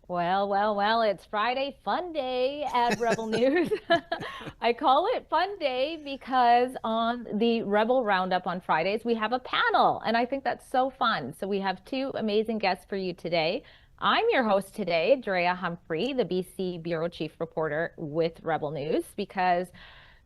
Well, it's Friday Fun Day at Rebel News. I call it Fun Day because on the Rebel Roundup on Fridays, we have a panel, and I think that's so fun. So we have two amazing guests for you today. I'm your host today, Drea Humphrey, the BC Bureau Chief Reporter with Rebel News, because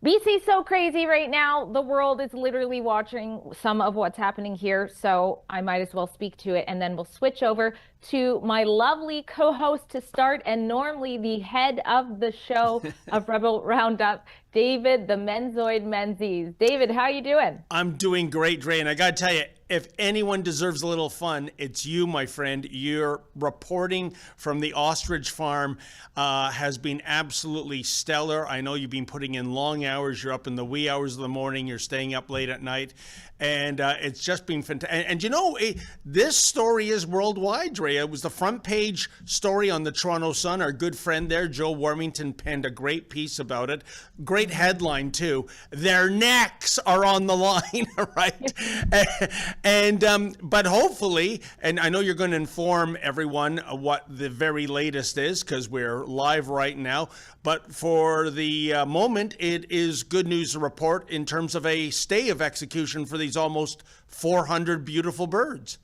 BC's so crazy right now. The world is literally watching some of what's happening here. So I might as well speak to it. And then we'll switch over to my lovely co-host to start, and normally the head of the show of Rebel Roundup, David the Menzoid Menzies. David, how you doing? I'm doing great, Dre. And I got to tell you, if anyone deserves a little fun, it's you, my friend. Your reporting from the ostrich farm has been absolutely stellar. I know you've been putting in long hours. You're up in the wee hours of the morning. You're staying up late at night. And it's just been fantastic. And you know, this story is worldwide, Dre. It was the front page story on the Toronto Sun. Our good friend there, Joe Warmington, penned a great piece about it. Great headline, too. Their necks are on the line, right? But hopefully, and I know you're going to inform everyone what the very latest is because we're live right now. But for the moment, it is good news to report in terms of a stay of execution for these almost 400 beautiful birds.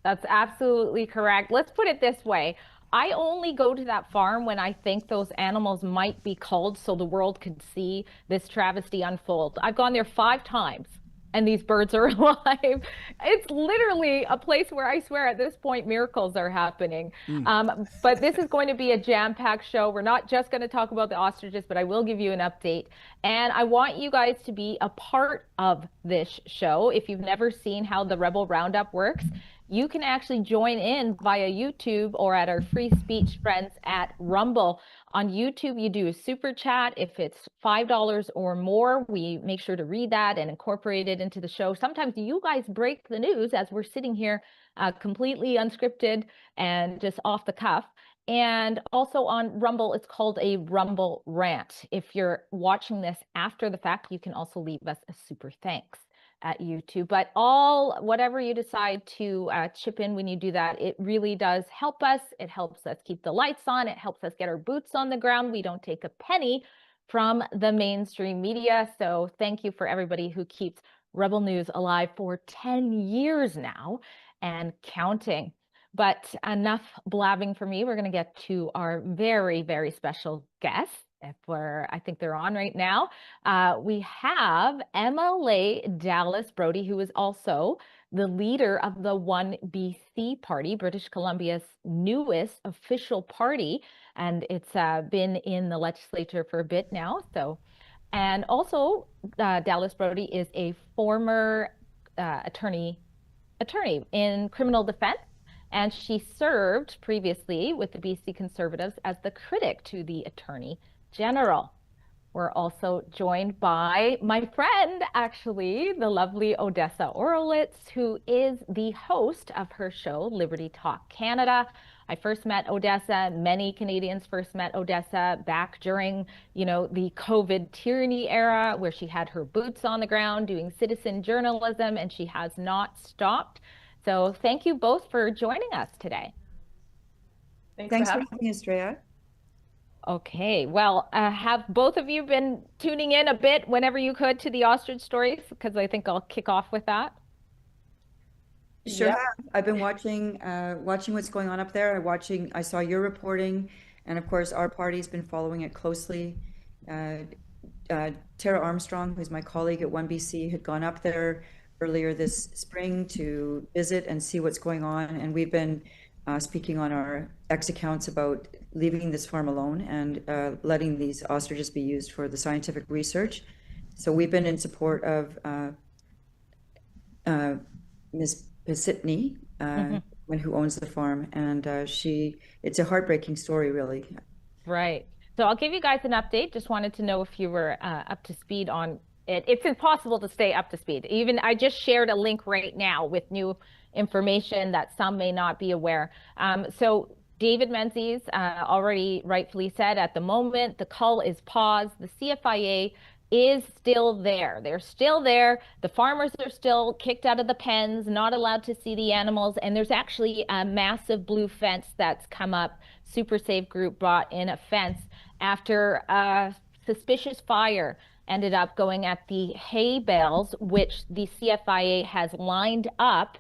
That's absolutely correct. Let's put it this way. I only go to that farm when I think those animals might be culled so the world could see this travesty unfold. I've gone there 5 times. And these birds are alive. It's literally a place where I swear at this point miracles are happening. But this is going to be a jam-packed show. We're not just going to talk about the ostriches, but I will give you an update. And I want you guys to be a part of this show. If you've never seen how the Rebel Roundup works, you can actually join in via YouTube or at our free speech friends at Rumble. On YouTube, you do a super chat. If it's $5 or more, we make sure to read that and incorporate it into the show. Sometimes you guys break the news as we're sitting here completely unscripted and just off the cuff. And also on Rumble, it's called a Rumble rant. If you're watching this after the fact, you can also leave us a super thanks at YouTube. But whatever you decide to chip in when you do that, it really does help us. It helps us keep the lights on. It helps us get our boots on the ground. We don't take a penny from the mainstream media. So thank you for everybody who keeps Rebel News alive for 10 years now and counting. But enough blabbing for me. We're going to get to our very, very special guest. I think they're on right now. We have MLA Dallas Brodie, who is also the leader of the OneBC party, British Columbia's newest official party, and it's been in the legislature for a bit now. And also Dallas Brodie is a former attorney in criminal defense. And she served previously with the BC Conservatives as the critic to the Attorney General. We're also joined by my friend, actually, the lovely Odessa Orlewicz, who is the host of her show, Liberty Talk Canada. I first met Odessa. Many Canadians first met Odessa back during, the COVID tyranny era, where she had her boots on the ground doing citizen journalism, and she has not stopped. So thank you both for joining us today. Thanks for having us, Drea. Okay, well, have both of you been tuning in a bit whenever you could to the ostrich stories? Because I think I'll kick off with that. Sure have. I've been watching what's going on up there. I saw your reporting, and of course our party's been following it closely. Tara Armstrong, who's my colleague at OneBC, had gone up there earlier this spring to visit and see what's going on, and we've been speaking on our X accounts about leaving this farm alone and letting these ostriches be used for the scientific research. So we've been in support of Ms. Pisitny, who owns the farm, and it's a heartbreaking story, really. Right. So I'll give you guys an update. Just wanted to know if you were up to speed on it. It's impossible to stay up to speed. Even I just shared a link right now with new information that some may not be aware. So David Menzies already rightfully said, at the moment, the cull is paused. The CFIA is still there. They're still there. The farmers are still kicked out of the pens, not allowed to see the animals. And there's actually a massive blue fence that's come up. Super Safe Group brought in a fence after a suspicious fire ended up going at the hay bales, which the CFIA has lined up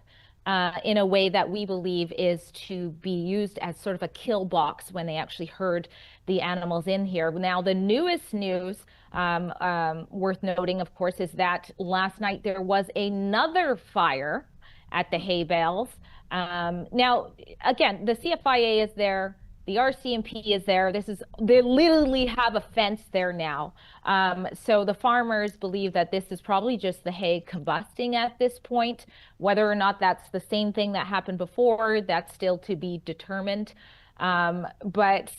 in a way that we believe is to be used as sort of a kill box when they actually herd the animals in here. Now, the newest news worth noting, of course, is that last night there was another fire at the hay bales. Now, again, the CFIA is there. The RCMP is there. They literally have a fence there now. So the farmers believe that this is probably just the hay combusting at this point. Whether or not that's the same thing that happened before, that's still to be determined. But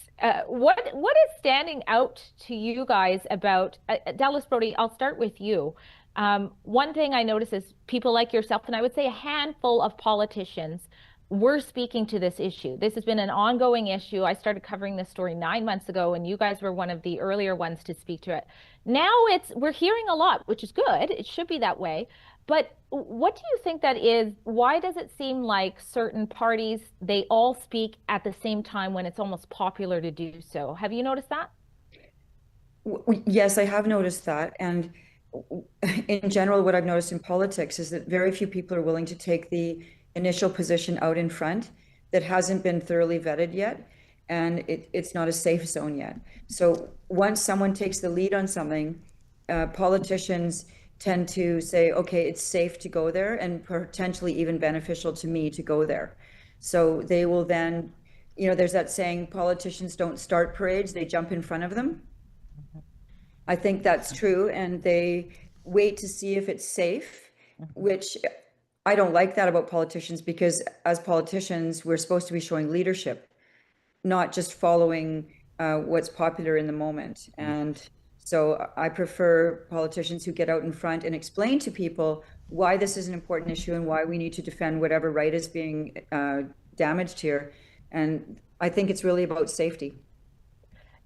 what is standing out to you guys about Dallas Brodie? I'll start with you. One thing I notice is people like yourself, and I would say a handful of politicians, we're speaking to this issue. This has been an ongoing issue. I started covering this story 9 months ago, and you guys were one of the earlier ones to speak to it. Now we're hearing a lot, which is good. It should be that way. But what do you think that is? Why does it seem like certain parties, they all speak at the same time when it's almost popular to do so? Have you noticed that? Yes, I have noticed that. And in general, what I've noticed in politics is that very few people are willing to take the initial position out in front that hasn't been thoroughly vetted yet, and it's not a safe zone yet. So once someone takes the lead on something, politicians tend to say, okay, it's safe to go there and potentially even beneficial to me to go there. So they will then, there's that saying, politicians don't start parades, they jump in front of them. I think that's true, and they wait to see if it's safe, which I don't like that about politicians, because as politicians, we're supposed to be showing leadership, not just following what's popular in the moment. And so I prefer politicians who get out in front and explain to people why this is an important issue and why we need to defend whatever right is being damaged here. And I think it's really about safety.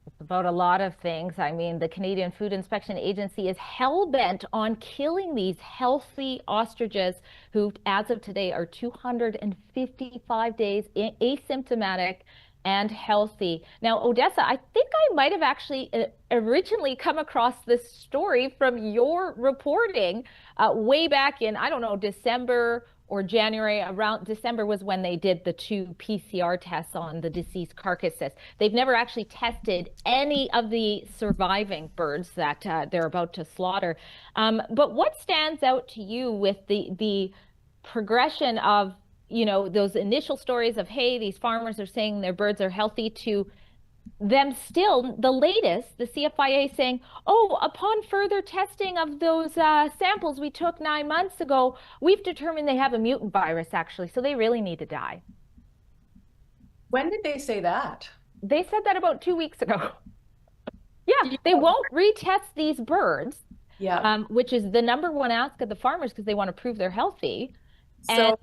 It's about a lot of things. I mean, the Canadian Food Inspection Agency is hell-bent on killing these healthy ostriches who, as of today, are 255 days asymptomatic and healthy. Now, Odessa, I think I might have actually originally come across this story from your reporting way back in, I don't know, December or January. Around December was when they did the 2 PCR tests on the deceased carcasses. They've never actually tested any of the surviving birds that they're about to slaughter. But what stands out to you with the progression of, those initial stories of, hey, these farmers are saying their birds are healthy, to them still, the latest, the CFIA saying, oh, upon further testing of those samples we took 9 months ago, we've determined they have a mutant virus, actually, so they really need to die. When did they say that? They said that about 2 weeks ago. Yeah, they won't retest these birds, which is the #1 ask of the farmers because they want to prove they're healthy. And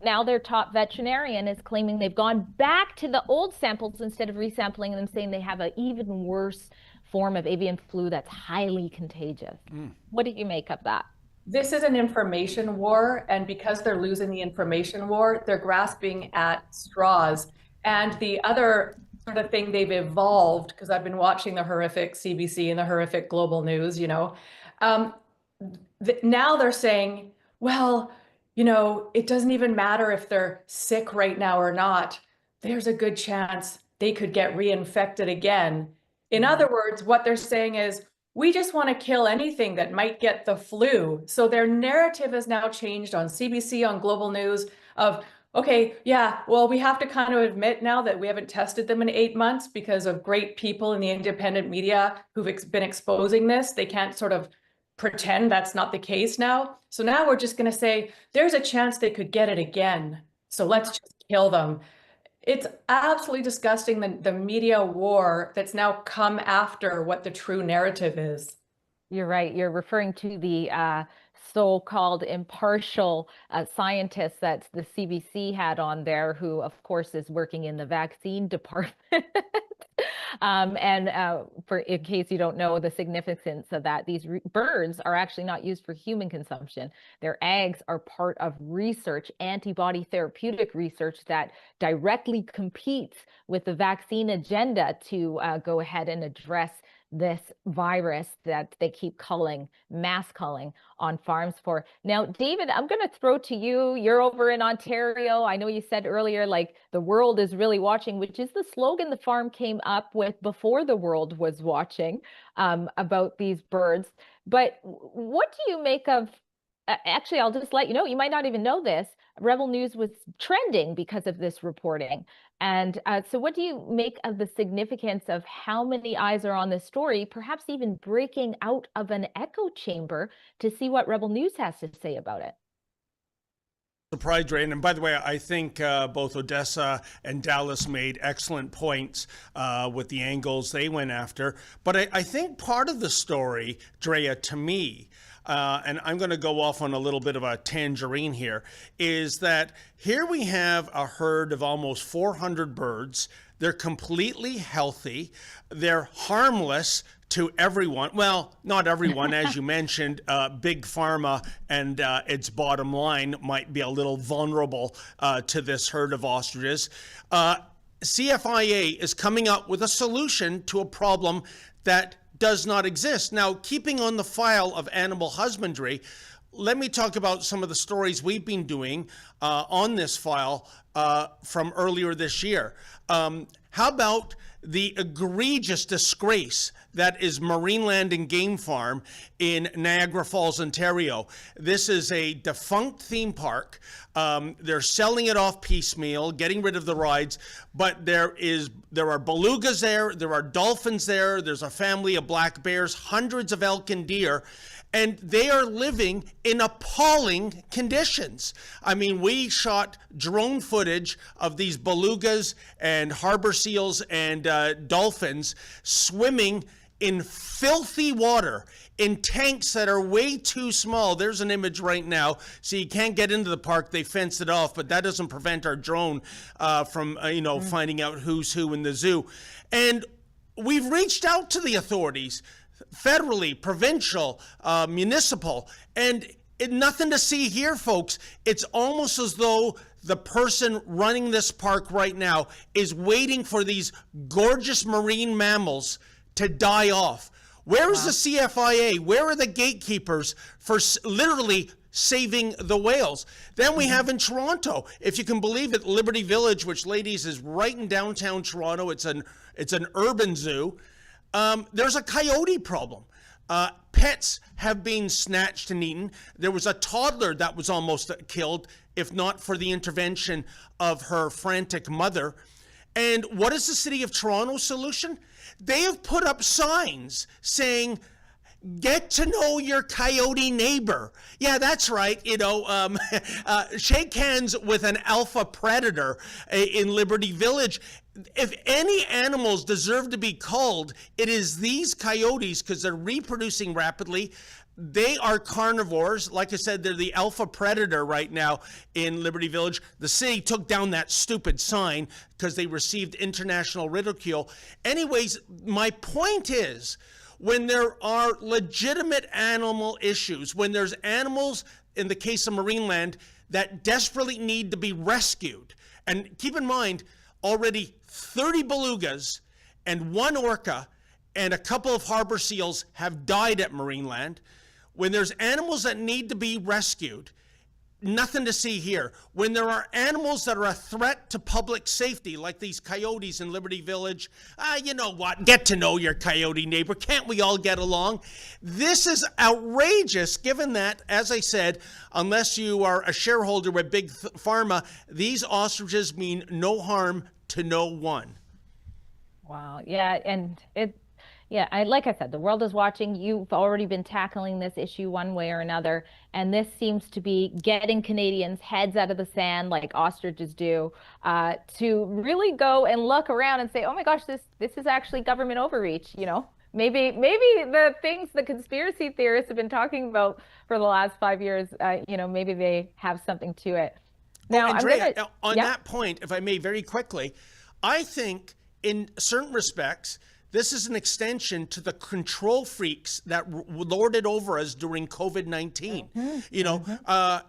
now their top veterinarian is claiming they've gone back to the old samples instead of resampling them, saying they have an even worse form of avian flu that's highly contagious. What do you make of that? This is an information war, and because they're losing the information war, they're grasping at straws. And the other sort of thing they've evolved, because I've been watching the horrific CBC and the horrific global news, now they're saying, well, it doesn't even matter if they're sick right now or not. There's a good chance they could get reinfected again. In other words, what they're saying is, we just want to kill anything that might get the flu. So their narrative has now changed on CBC, on global news, of, okay, yeah, well, we have to kind of admit now that we haven't tested them in 8 months because of great people in the independent media who've been exposing this. They can't sort of pretend that's not the case now. So now we're just going to say there's a chance they could get it again. So let's just kill them. It's absolutely disgusting, the media war that's now come after what the true narrative is. You're right. You're referring to the so-called impartial scientist that the CBC had on there, who, of course, is working in the vaccine department. For in case you don't know the significance of that, these birds are actually not used for human consumption. Their eggs are part of research, antibody therapeutic research that directly competes with the vaccine agenda to go ahead and address this virus that they keep culling, mass culling on farms for. Now, David, I'm going to throw to you. You're over in Ontario. I know you said earlier, like, the world is really watching, which is the slogan the farm came up with before the world was watching about these birds. But what do you make of, actually, I'll just let you know, you might not even know this. Rebel News was trending because of this reporting. And so what do you make of the significance of how many eyes are on this story, perhaps even breaking out of an echo chamber to see what Rebel News has to say about it? Surprise, Ray. And by the way, I think both Odessa and Dallas made excellent points with the angles they went after. But I think part of the story, Drea, to me, and I'm going to go off on a little bit of a tangerine here, is that here we have a herd of almost 400 birds. They're completely healthy. They're harmless to everyone. Well, not everyone, as you mentioned. Big Pharma and its bottom line might be a little vulnerable to this herd of ostriches. CFIA is coming up with a solution to a problem that does not exist. Now, keeping on the file of animal husbandry, let me talk about some of the stories we've been doing on this file from earlier this year. How about the egregious disgrace that is Marineland and Game Farm in Niagara Falls, Ontario? This is a defunct theme park. They're selling it off piecemeal, getting rid of the rides, but there are belugas there are dolphins there, there's a family of black bears, hundreds of elk and deer, and they are living in appalling conditions. I mean, we shot drone footage of these belugas and harbor seals and dolphins swimming in filthy water in tanks that are way too small. There's an image right now. So you can't get into the park. They fenced it off, but that doesn't prevent our drone from, finding out who's who in the zoo. And we've reached out to the authorities, federally, provincial, municipal, and nothing to see here, folks. It's almost as though the person running this park right now is waiting for these gorgeous marine mammals to die off. Where is the CFIA? Where are the gatekeepers for literally saving the whales? Then we have in Toronto, if you can believe it, Liberty Village, which, ladies, is right in downtown Toronto. It's an urban zoo. There's a coyote problem. Pets have been snatched and eaten. There was a toddler that was almost killed, if not for the intervention of her frantic mother. And what is the City of Toronto solution? They have put up signs saying, get to know your coyote neighbor. Yeah, that's right. Shake hands with an alpha predator in Liberty Village. If any animals deserve to be culled, it is these coyotes, because they're reproducing rapidly. They are carnivores. Like I said, they're the alpha predator right now in Liberty Village. The city took down that stupid sign because they received international ridicule. Anyways, my point is, when there are legitimate animal issues, when there's animals, in the case of Marineland, that desperately need to be rescued, and keep in mind, already 30 belugas and 1 orca and a couple of harbor seals have died at Marineland. When there's animals that need to be rescued, nothing to see here. When there are animals that are a threat to public safety, like these coyotes in Liberty Village, you know what? Get to know your coyote neighbor. Can't we all get along? This is outrageous, given that, as I said, unless you are a shareholder with Big Pharma, these ostriches mean no harm to no one. Wow. Yeah. And like I said, the world is watching. You've already been tackling this issue one way or another, and this seems to be getting Canadians' heads out of the sand, like ostriches do, to really go and look around and say, "Oh my gosh, this is actually government overreach." Maybe the things the conspiracy theorists have been talking about for the last 5 years, maybe they have something to it. Now, Andrea, on that point, if I may, very quickly, I think in certain respects, this is an extension to the control freaks that lorded over us during COVID-19. You know,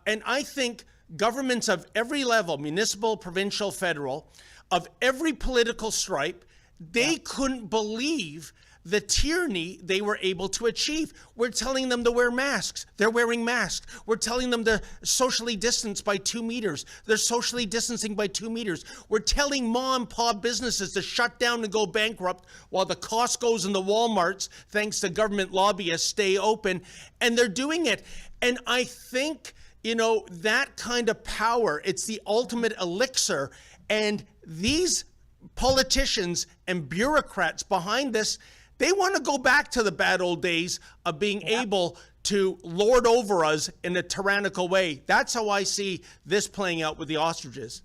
and I think governments of every level, municipal, provincial, federal, of every political stripe, they couldn't believe the tyranny they were able to achieve. We're telling them to wear masks. They're wearing masks. We're telling them to socially distance by 2 meters. They're socially distancing by 2 meters. We're telling mom and pop businesses to shut down and go bankrupt while the Costco's and the Walmarts, thanks to government lobbyists, stay open. And they're doing it. And I think, you know, that kind of power, it's the ultimate elixir. And these politicians and bureaucrats behind this, they want to go back to the bad old days of being able to lord over us in a tyrannical way. That's how I see this playing out with the ostriches.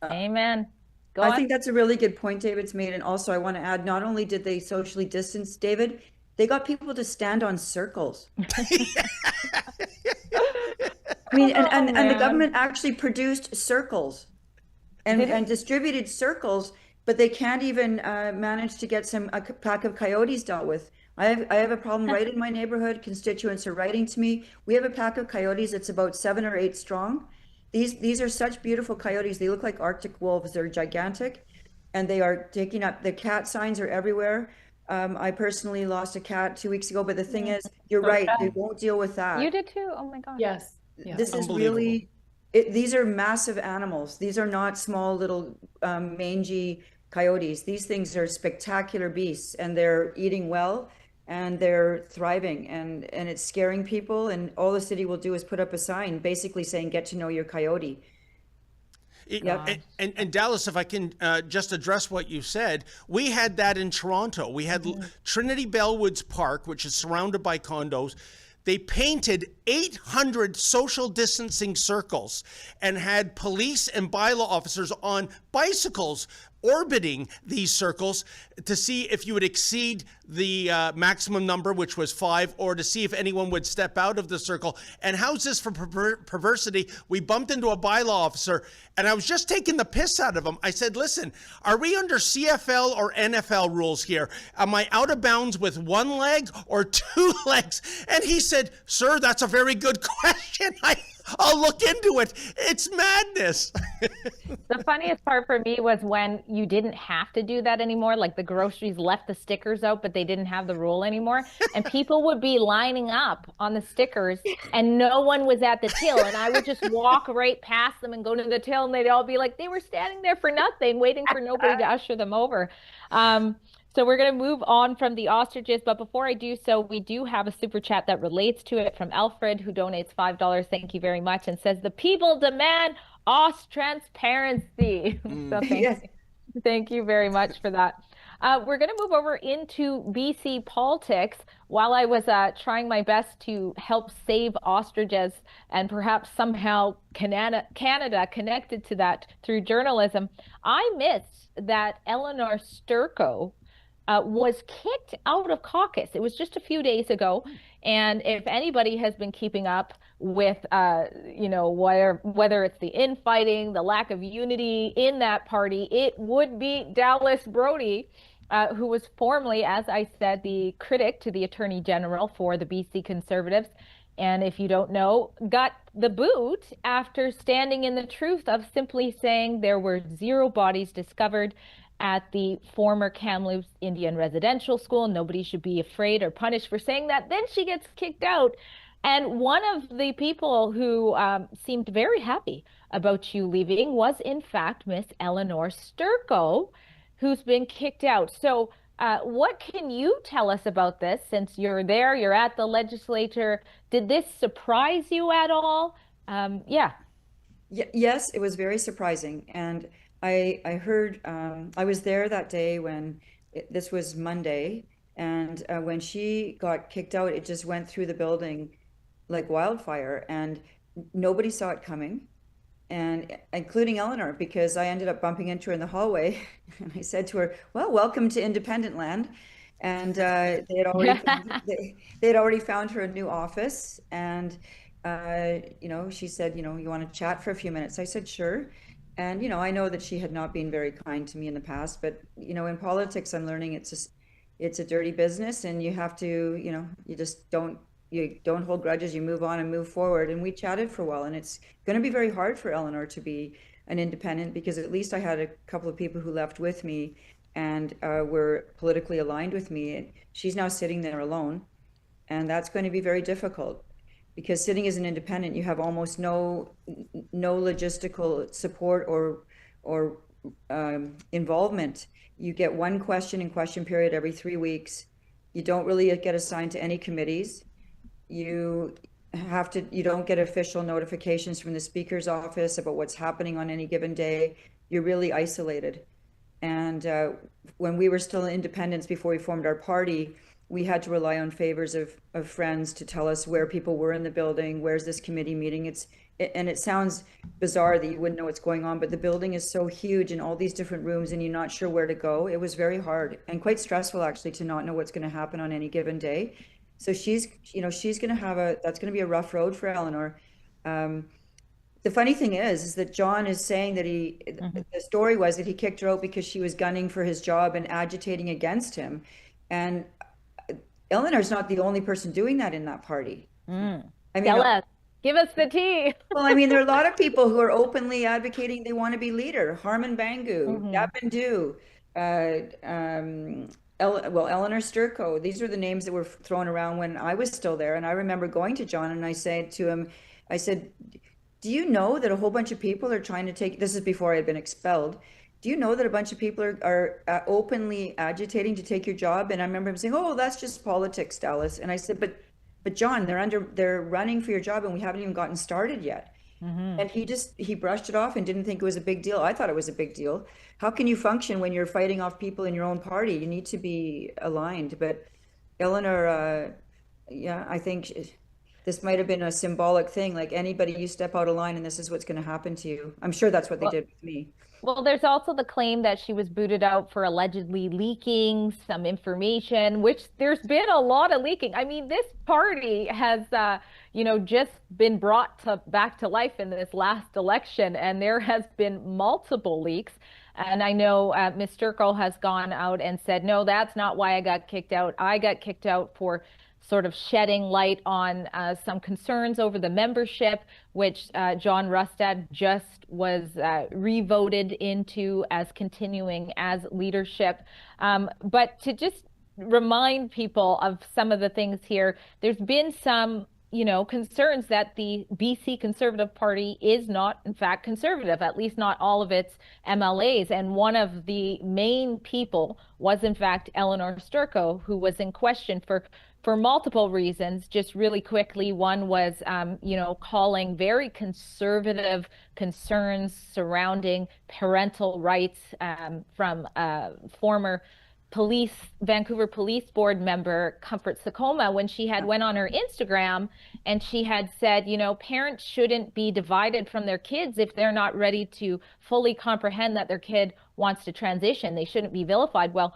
Amen. Go I on. think that's a really good point David's made. And also I want to add, not only did they socially distance, David, they got people to stand on circles. I mean, and the government actually produced circles and distributed circles, but they can't even manage to get a pack of coyotes dealt with. I have a problem right in my neighborhood. Constituents are writing to me. We have a pack of coyotes that's about 7 or 8 strong. These are such beautiful coyotes. They look like Arctic wolves. They're gigantic, and they are taking up. The cat signs are everywhere. I personally lost a cat 2 weeks ago, but the thing is, you're right. They won't deal with that. You did too? Oh my gosh. Yes. This is really, these are massive animals. These are not small little mangy coyotes. These things are spectacular beasts, and they're eating well and they're thriving, and it's scaring people. And all the city will do is put up a sign basically saying, get to know your coyote. And Dallas, if I can just address what you said, we had that in Toronto. We had Trinity Bellwoods Park, which is surrounded by condos. They painted 800 social distancing circles and had police and bylaw officers on bicycles orbiting these circles to see if you would exceed the maximum number, which was 5, or to see if anyone would step out of the circle. And how's this for perversity? We bumped into a bylaw officer, and I was just taking the piss out of him. I said, listen, are we under CFL or NFL rules here? Am I out of bounds with 1 leg or 2 legs? And he said, sir, that's a very good question. I'll look into it. It's madness. The funniest part for me was when you didn't have to do that anymore. Like the groceries left the stickers out, but they didn't have the rule anymore. And people would be lining up on the stickers and no one was at the till. And I would just walk right past them and go to the till, and they'd all be like, they were standing there for nothing, waiting for nobody to usher them over. So we're going to move on from the ostriches, but before I do so, we do have a super chat that relates to it from Alfred, who donates $5. Thank you very much, and says, the people demand transparency. So thank you very much for that. We're going to move over into BC politics. While I was trying my best to help save ostriches and perhaps somehow Canada connected to that through journalism, I missed that Eleanor Sturco was kicked out of caucus. It was just a few days ago. And if anybody has been keeping up with, you know, whether it's the infighting, the lack of unity in that party, it would be Dallas Brodie, who was formerly, as I said, the critic to the Attorney General for the BC Conservatives. And if you don't know, got the boot after standing in the truth of simply saying there were 0 bodies discovered at the former Kamloops Indian Residential School. Nobody should be afraid or punished for saying that. Then she gets kicked out. And one of the people who seemed very happy about you leaving was, in fact, Miss Eleanor Sturco, who's been kicked out. So what can you tell us about this, since you're there, you're at the legislature? Did this surprise you at all? Yes, it was very surprising. And I heard, I was there that day when this was Monday, and when she got kicked out, it just went through the building like wildfire, and nobody saw it coming, and including Eleanor, because I ended up bumping into her in the hallway, and I said to her, well, welcome to independent land. And they had already found her a new office, and you know, she said, you know, you want to chat for a few minutes? I said, sure. And, I know that she had not been very kind to me in the past, but, in politics, I'm learning it's a dirty business, and you have to, you just you don't hold grudges, you move on and move forward. And we chatted for a while, and it's going to be very hard for Eleanor to be an independent, because at least I had a couple of people who left with me and were politically aligned with me. And she's now sitting there alone, and that's going to be very difficult, because sitting as an independent, you have almost no logistical support or involvement. You get one question in question period every 3 weeks. You don't really get assigned to any committees. You don't get official notifications from the speaker's office about what's happening on any given day. You're really isolated. And when we were still independents before we formed our party, we had to rely on favors of friends to tell us where people were in the building, where's this committee meeting. And it sounds bizarre that you wouldn't know what's going on, but the building is so huge in all these different rooms, and you're not sure where to go. It was very hard and quite stressful, actually, to not know what's going to happen on any given day. So she's going to have that's going to be a rough road for Eleanor. The funny thing is that John is saying that the story was that he kicked her out because she was gunning for his job and agitating against him. And Eleanor's not the only person doing that in that party. I mean, Tell us. Give us the tea. Well, I mean, there are a lot of people who are openly advocating they want to be leader. Harman Bangu, Gavin Dew, Eleanor Sturko. These are the names that were thrown around when I was still there. And I remember going to John and I said to him, I said, do you know that a whole bunch of people are trying to take, this is before I had been expelled, do you know that a bunch of people are openly agitating to take your job? And I remember him saying, oh, that's just politics, Dallas. And I said, but John, they're running for your job and we haven't even gotten started yet. And he brushed it off and didn't think it was a big deal. I thought it was a big deal. How can you function when you're fighting off people in your own party? You need to be aligned. But Eleanor, I think this might have been a symbolic thing. Like, anybody, you step out of line and this is what's going to happen to you. I'm sure that's what they did with me. Well, there's also the claim that she was booted out for allegedly leaking some information, which there's been a lot of leaking. I mean, this party has, just been brought back to life in this last election, and there has been multiple leaks. And I know Ms. Sturko has gone out and said, no, that's not why I got kicked out. I got kicked out for sort of shedding light on some concerns over the membership, which John Rustad just was re-voted into as continuing as leadership. But to just remind people of some of the things here, there's been some concerns that the BC Conservative Party is not, in fact, conservative, at least not all of its MLAs. And one of the main people was, in fact, Eleanor Sturko, who was in question for multiple reasons. Just really quickly, one was, calling very conservative concerns surrounding parental rights from former Vancouver Police Board member Comfort Sakoma, when she had went on her Instagram and she had said, parents shouldn't be divided from their kids if they're not ready to fully comprehend that their kid wants to transition. They shouldn't be vilified. Well,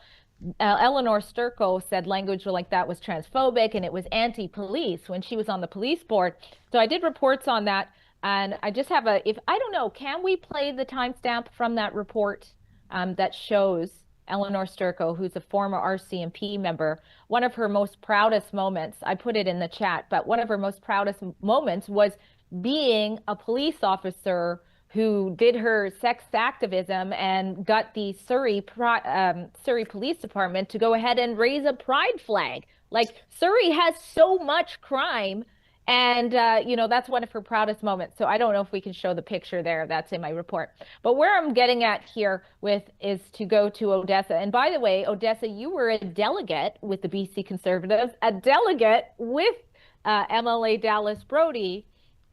Eleanor Sturko said language like that was transphobic and it was anti-police when she was on the police board. So I did reports on that, and I just have can we play the timestamp from that report that shows Eleanor Sturko, who's a former RCMP member? One of her most proudest moments, I put it in the chat, but one of her most proudest moments was being a police officer who did her sex activism and got the Surrey Police Department to go ahead and raise a pride flag. Like, Surrey has so much crime, and that's one of her proudest moments. So I don't know if we can show the picture there. That's in my report. But where I'm getting at here is to go to Odessa. And by the way, Odessa, you were a delegate with the BC Conservatives, a delegate with MLA Dallas Brodie.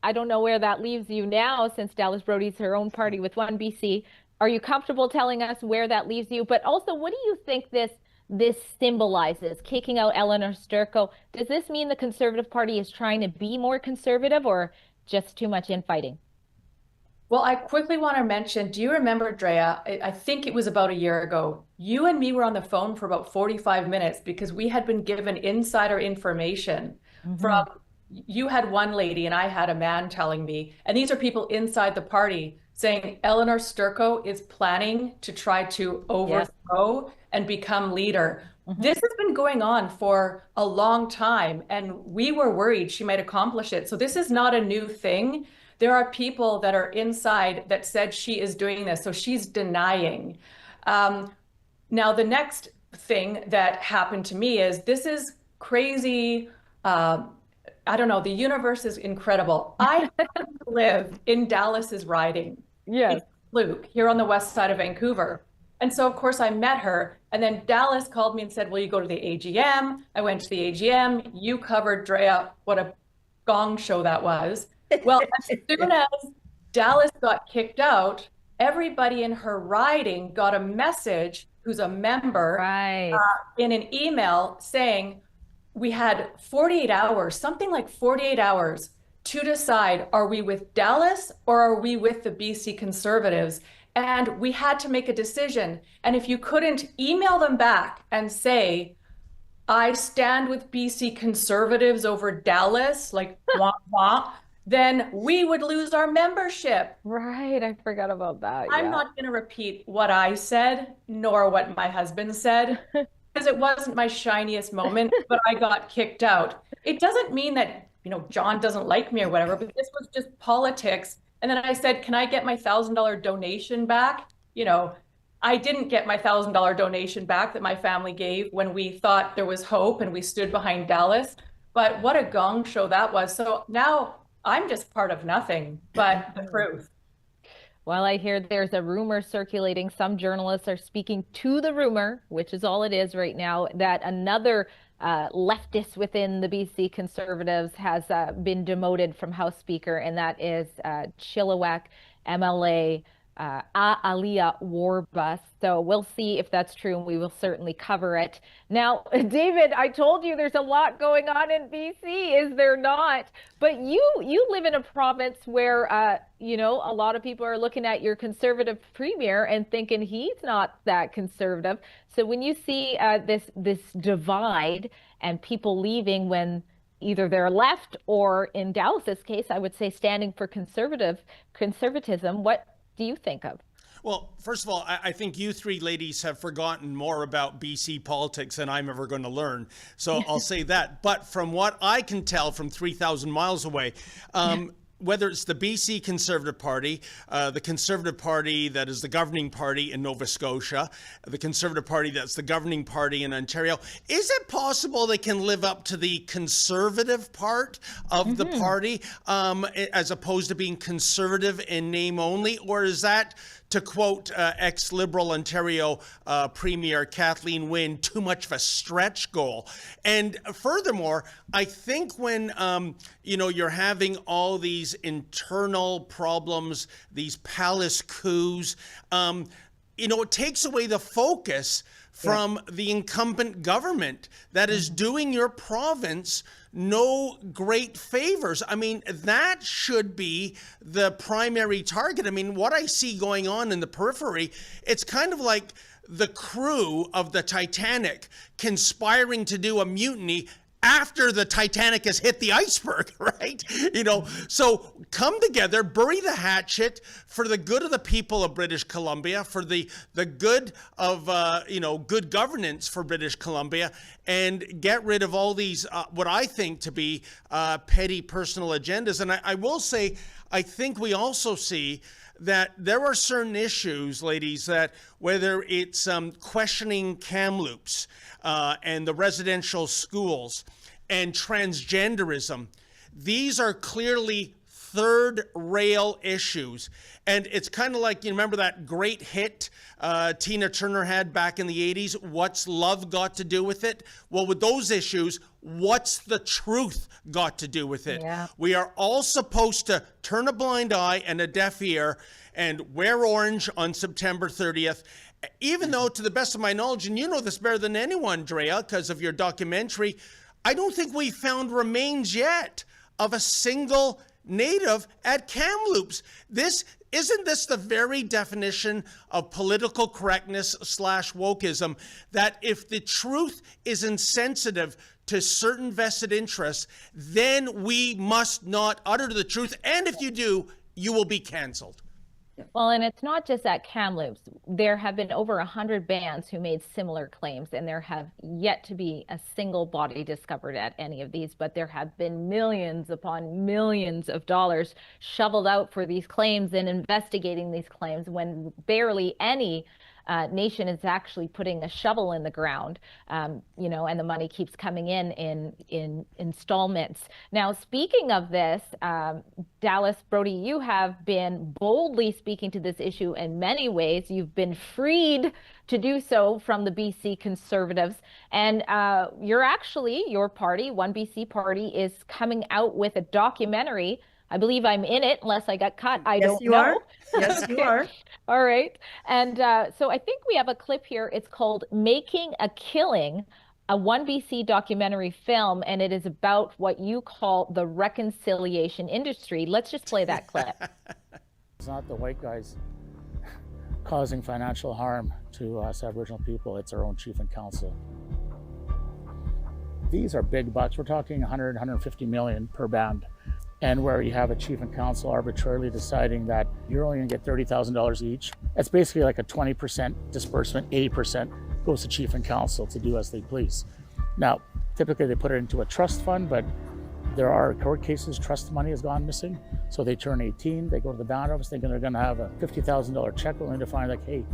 I don't know where that leaves you now, since Dallas Brodie's her own party with OneBC. Are you comfortable telling us where that leaves you? But also, what do you think this symbolizes, kicking out Eleanor Sturko? Does this mean the Conservative Party is trying to be more conservative, or just too much infighting? Well, I quickly want to mention, do you remember, Drea, I think it was about a year ago, you and me were on the phone for about 45 minutes because we had been given insider information from, you had one lady and I had a man telling me, and these are people inside the party saying Eleanor Sturko is planning to try to overthrow and become leader. This has been going on for a long time, and we were worried she might accomplish it. So this is not a new thing. There are people that are inside that said she is doing this, so she's denying. Now, the next thing that happened to me is this is crazy. I don't know, the universe is incredible. I happen to live in Dallas's riding. Yes. Luke, here on the west side of Vancouver. And so, of course, I met her. And then Dallas called me and said, will you go to the AGM? I went to the AGM. You covered, Drea. What a gong show that was. Well, as soon as Dallas got kicked out, everybody in her riding got a message, who's a member, in an email saying, we had 48 hours, something like 48 hours to decide, are we with Dallas or are we with the BC Conservatives? And we had to make a decision. And if you couldn't email them back and say, I stand with BC Conservatives over Dallas, like, wah, wah, then we would lose our membership. Right, I forgot about that. I'm not going to repeat what I said, nor what my husband said. Because it wasn't my shiniest moment, but I got kicked out. It doesn't mean that, John doesn't like me or whatever, but this was just politics. And then I said, can I get my $1,000 donation back? I didn't get my $1,000 donation back that my family gave when we thought there was hope and we stood behind Dallas. But what a gong show that was. So now I'm just part of nothing but the truth. Well, I hear there's a rumor circulating. Some journalists are speaking to the rumor, which is all it is right now, that another leftist within the BC Conservatives has been demoted from House Speaker, and that is Chilliwack MLA Aaliyah Warbus. So we'll see if that's true, and we will certainly cover it. Now, David, I told you there's a lot going on in BC, is there not? But you live in a province where, a lot of people are looking at your Conservative premier and thinking he's not that conservative. So when you see this divide and people leaving when either they're left or, in Dallas's case, I would say standing for conservatism, what do you think of? Well, first of all, I think you three ladies have forgotten more about BC politics than I'm ever going to learn. So I'll say that. But from what I can tell from 3,000 miles away, whether it's the BC Conservative Party, the Conservative Party that is the governing party in Nova Scotia, the Conservative Party that's the governing party in Ontario, is it possible they can live up to the conservative part of the party as opposed to being conservative in name only? Or is that, to quote ex-Liberal Ontario Premier Kathleen Wynne, too much of a stretch goal? And furthermore, I think when you're having all these internal problems, these palace coups, it takes away the focus from the incumbent government that is doing your province no great favors. I mean, that should be the primary target. I mean, what I see going on in the periphery, it's kind of like the crew of the Titanic conspiring to do a mutiny after the Titanic has hit the iceberg, right? So come together, bury the hatchet for the good of the people of British Columbia, for the good of, good governance for British Columbia, and get rid of all these, what I think to be petty personal agendas. And I will say, I think we also see that there are certain issues, ladies, that whether it's questioning Kamloops and the residential schools and transgenderism, these are clearly third rail issues. And it's kind of like, you remember that great hit Tina Turner had back in the 80s, What's Love Got to Do with It? Well, with those issues, what's the truth got to do with it? Yeah. We are all supposed to turn a blind eye and a deaf ear and wear orange on September 30th. Even though, to the best of my knowledge, and you know this better than anyone, Drea, because of your documentary, I don't think we found remains yet of a single Native at Kamloops. Isn't this the very definition of political correctness / wokeism, that if the truth is insensitive to certain vested interests, then we must not utter the truth, and if you do, you will be canceled? Well, and it's not just at Kamloops. There have been over 100 bands who made similar claims, and there have yet to be a single body discovered at any of these, but there have been millions upon millions of dollars shoveled out for these claims and investigating these claims when barely any nation is actually putting a shovel in the ground, you know, and the money keeps coming in installments. Now, speaking of this, Dallas Brodie, you have been boldly speaking to this issue in many ways. You've been freed to do so from the BC Conservatives, and your party, OneBC party, is coming out with a documentary. I believe I'm in it, unless I got cut. I don't know. Are. Yes, Okay. you are. All right. And so I think we have a clip here. It's called Making a Killing, a OneBC documentary film, and it is about what you call the reconciliation industry. Let's just play that clip. It's not the white guys causing financial harm to us Aboriginal people. It's our own chief and council. These are big bucks. We're talking 100, 150 million per band. And where you have a chief and council arbitrarily deciding that you're only going to get $30,000 each. It's basically like a 20% disbursement, 80% goes to chief and council to do as they please. Now, typically they put it into a trust fund, but there are court cases, trust money has gone missing. So they turn 18, they go to the band office thinking they're going to have a $50,000 check, only to find like, hey,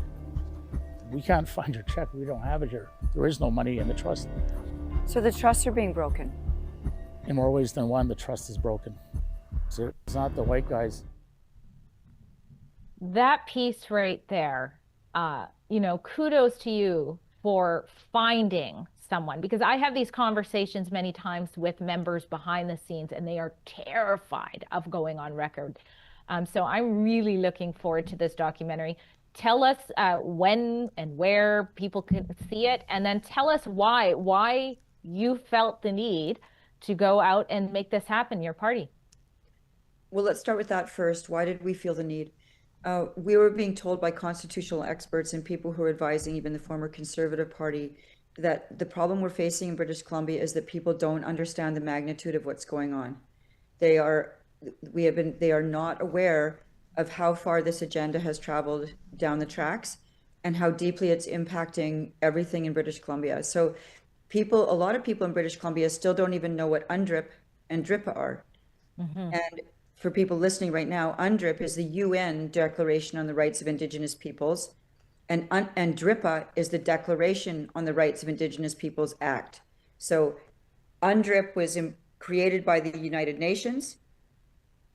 we can't find your check, we don't have it here. There is no money in the trust. So the trusts are being broken. In more ways than one, the trust is broken. So it's not the white guys. That piece right there, you know, kudos to you for finding someone, because I have these conversations many times with members behind the scenes, and they are terrified of going on record. So I'm really looking forward to this documentary. Tell us when and where people can see it, and then tell us why you felt the need to go out and make this happen, your party. Well, let's start with that first. Why did we feel the need? We were being told by constitutional experts and people who are advising even the former Conservative Party that the problem we're facing in British Columbia is that people don't understand the magnitude of what's going on. They are not aware of how far this agenda has traveled down the tracks and how deeply it's impacting everything in British Columbia. So a lot of people in British Columbia still don't even know what UNDRIP and DRIPA are. Mm-hmm. And for people listening right now, UNDRIP is the UN Declaration on the Rights of Indigenous Peoples, and DRIPA is the Declaration on the Rights of Indigenous Peoples Act. So UNDRIP was created by the United Nations,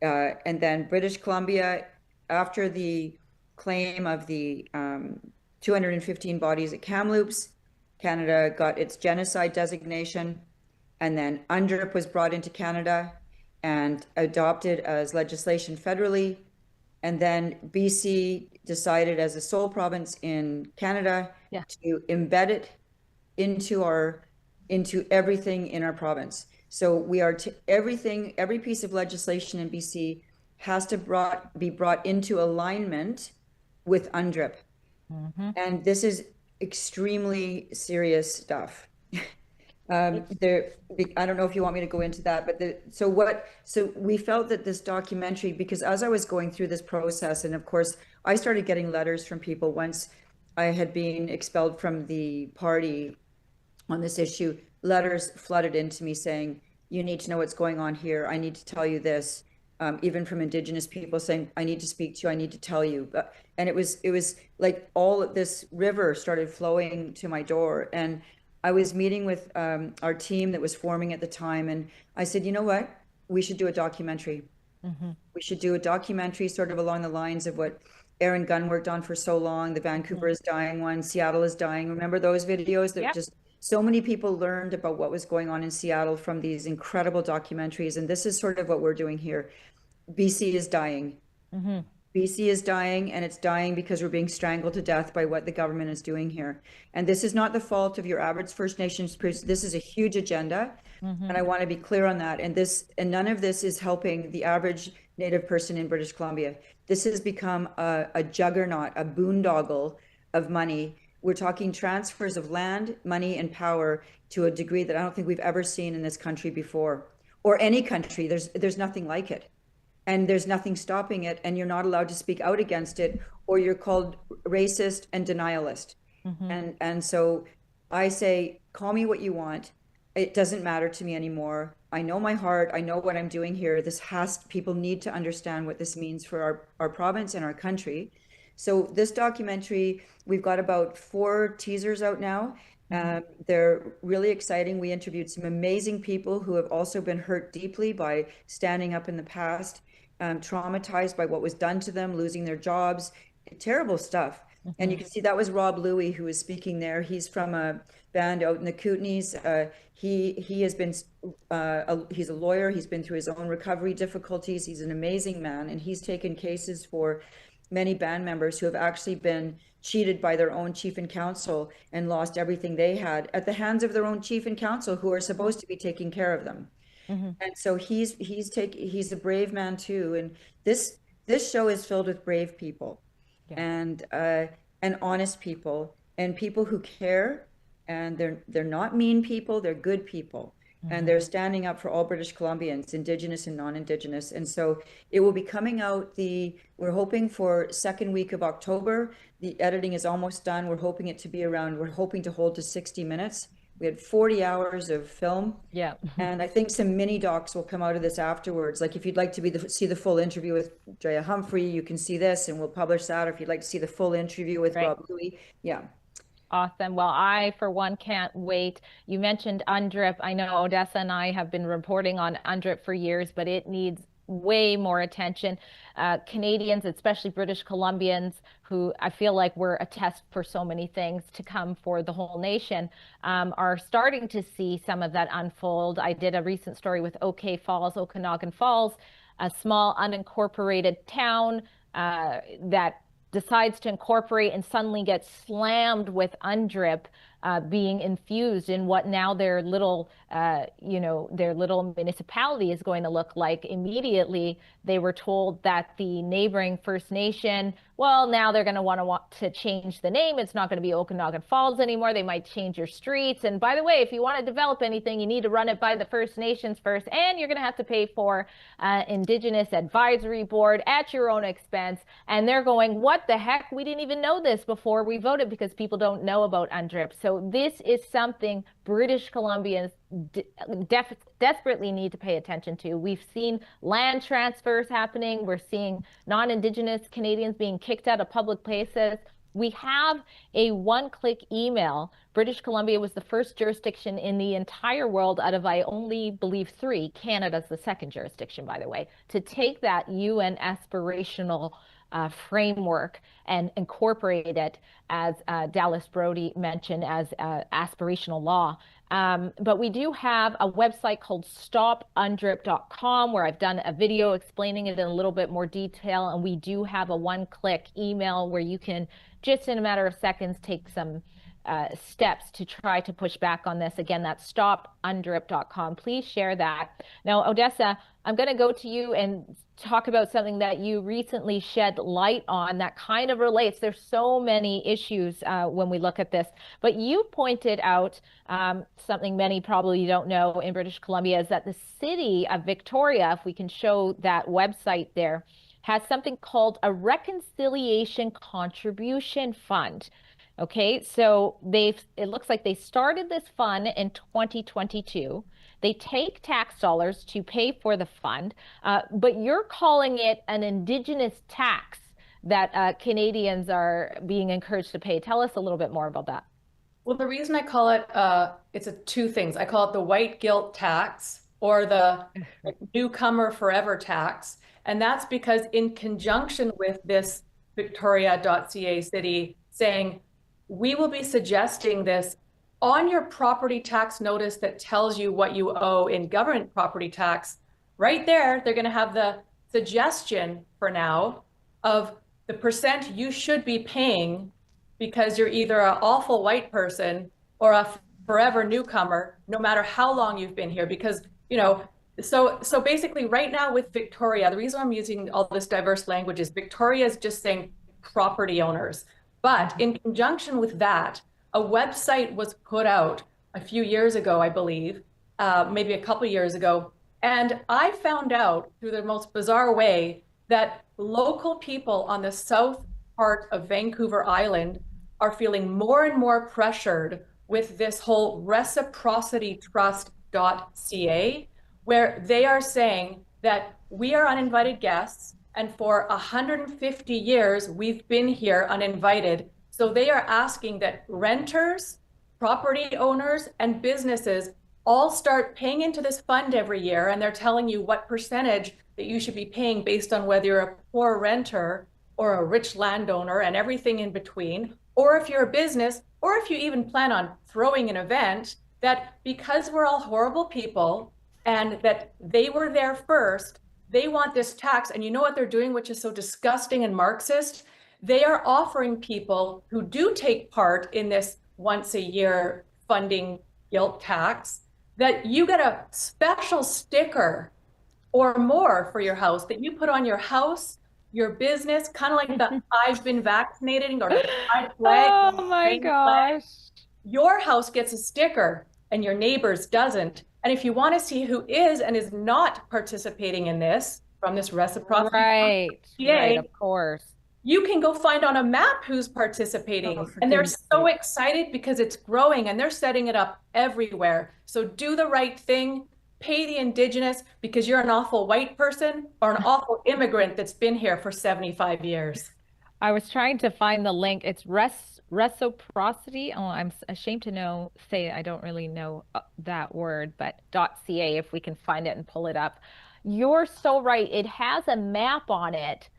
and then British Columbia, after the claim of the 215 bodies at Kamloops, Canada got its genocide designation, and then UNDRIP was brought into Canada and adopted as legislation federally. And then BC decided as a sole province in Canada to embed it into everything in our province. So we are every piece of legislation in BC has to be brought into alignment with UNDRIP. Mm-hmm. And this is extremely serious stuff. I don't know if you want me to go into that, but so we felt that this documentary, because as I was going through this process, and of course I started getting letters from people once I had been expelled from the party on this issue, letters flooded into me saying, you need to know what's going on here. I need to tell you this. Even from Indigenous people saying, I need to speak to you, I need to tell you. And it was like all of this river started flowing to my door. And I was meeting with our team that was forming at the time, and I said, you know what? We should do a documentary. Mm-hmm. We should do a documentary sort of along the lines of what Aaron Gunn worked on for so long, the Vancouver is dying one, Seattle is dying. Remember those videos that just so many people learned about what was going on in Seattle from these incredible documentaries. And this is sort of what we're doing here. BC is dying. Mm-hmm. BC is dying, and it's dying because we're being strangled to death by what the government is doing here. And this is not the fault of your average First Nations person. This is a huge agenda, and I want to be clear on that. And none of this is helping the average Native person in British Columbia. This has become a juggernaut, a boondoggle of money. We're talking transfers of land, money, and power to a degree that I don't think we've ever seen in this country before, or any country. There's nothing like it. and there's nothing stopping it, and you're not allowed to speak out against it, or you're called racist and denialist. And so I say, call me what you want. It doesn't matter to me anymore. I know my heart. I know what I'm doing here. People need to understand what this means for our province and our country. So this documentary, we've got about 4 teasers out now. They're really exciting. We interviewed some amazing people who have also been hurt deeply by standing up in the past, traumatized by what was done to them, losing their jobs, terrible stuff. And you can see that was Rob Louie who was speaking there. He's from a band out in the Kootenays. He has been, he's a lawyer. He's been through his own recovery difficulties. He's an amazing man, and he's taken cases for many band members who have actually been cheated by their own chief and council and lost everything they had at the hands of their own chief and council, who are supposed to be taking care of them. And so he's a brave man too. And this show is filled with brave people. And honest people, and people who care, and they're not mean people, they're good people, and they're standing up for all British Columbians, Indigenous and non-Indigenous. And so it will be coming out we're hoping for second week of October. The editing is almost done. We're hoping to hold to 60 minutes. We had 40 hours of film. Yeah. And I think some mini docs will come out of this afterwards. Like if you'd like to see the full interview with Drea Humphrey, you can see this and we'll publish that. Or if you'd like to see the full interview with Rob Louie. Yeah. Awesome. Well, I, for one, can't wait. You mentioned UNDRIP. I know Odessa and I have been reporting on UNDRIP for years, but it needs way more attention. Canadians, especially British Columbians, who I feel like we're a test for so many things to come for the whole nation, are starting to see some of that unfold. I did a recent story with Okanagan Falls, a small unincorporated town that decides to incorporate and suddenly gets slammed with UNDRIP being infused in what now their little municipality is going to look like. Immediately, they were told that the neighboring First Nation, well, now they're going to want to change the name. It's not going to be Okanagan Falls anymore. They might change your streets. And by the way, if you want to develop anything, you need to run it by the First Nations first, and you're going to have to pay for Indigenous Advisory Board at your own expense. And they're going, what the heck? We didn't even know this before we voted, because people don't know about UNDRIP. So this is something British Columbians desperately need to pay attention to. We've seen land transfers happening. We're seeing non-Indigenous Canadians being kicked out of public places. We have a one-click email. British Columbia was the first jurisdiction in the entire world out of, I only believe, 3. Canada's the second jurisdiction, by the way, to take that UN aspirational framework and incorporate it, as Dallas Brodie mentioned, as aspirational law. But we do have a website called stopundrip.com where I've done a video explaining it in a little bit more detail. And we do have a one-click email where you can just in a matter of seconds take some steps to try to push back on this. Again, that's stopundrip.com. Please share that. Now, Odessa, I'm going to go to you and talk about something that you recently shed light on that kind of relates. There's so many issues when we look at this, but you pointed out something many probably don't know in British Columbia is that the city of Victoria, if we can show that website there, has something called a reconciliation contribution fund. Okay, so it looks like they started this fund in 2022. They take tax dollars to pay for the fund, but you're calling it an Indigenous tax that Canadians are being encouraged to pay. Tell us a little bit more about that. Well, the reason I call it, it's two things. I call it the white guilt tax, or the newcomer forever tax. And that's because in conjunction with this Victoria.ca city saying, we will be suggesting this on your property tax notice that tells you what you owe in government property tax. Right there, they're going to have the suggestion for now of the percent you should be paying because you're either an awful white person or a forever newcomer, no matter how long you've been here. Because, you know, so basically right now with Victoria, the reason I'm using all this diverse language is Victoria is just saying property owners. But in conjunction with that, a website was put out a few years ago, I believe, maybe a couple years ago, And I found out through the most bizarre way that local people on the south part of Vancouver Island are feeling more and more pressured with this whole reciprocitytrust.ca, where they are saying that we are uninvited guests, and for 150 years, we've been here uninvited. So they are asking that renters, property owners, and businesses all start paying into this fund every year, and they're telling you what percentage that you should be paying based on whether you're a poor renter or a rich landowner and everything in between, or if you're a business, or if you even plan on throwing an event, that because we're all horrible people and that they were there first, they want this tax. And you know what they're doing, which is so disgusting and Marxist? They are offering people who do take part in this once a year funding guilt tax that you get a special sticker or more for your house that you put on your house, your business, kind of like the I've been vaccinated or the pride flag. Oh my gosh. Your house gets a sticker and your neighbor's doesn't. And if you want to see who is and is not participating in this from this reciprocity, right, of course, you can go find on a map who's participating. And they're so excited because it's growing and they're setting it up everywhere. So do the right thing. Pay the Indigenous because you're an awful white person or an awful immigrant that's been here for 75 years. I was trying to find the link. It's reciprocity. Oh, I'm ashamed to say I don't really know that word, but .ca if we can find it and pull it up. You're so right. It has a map on it.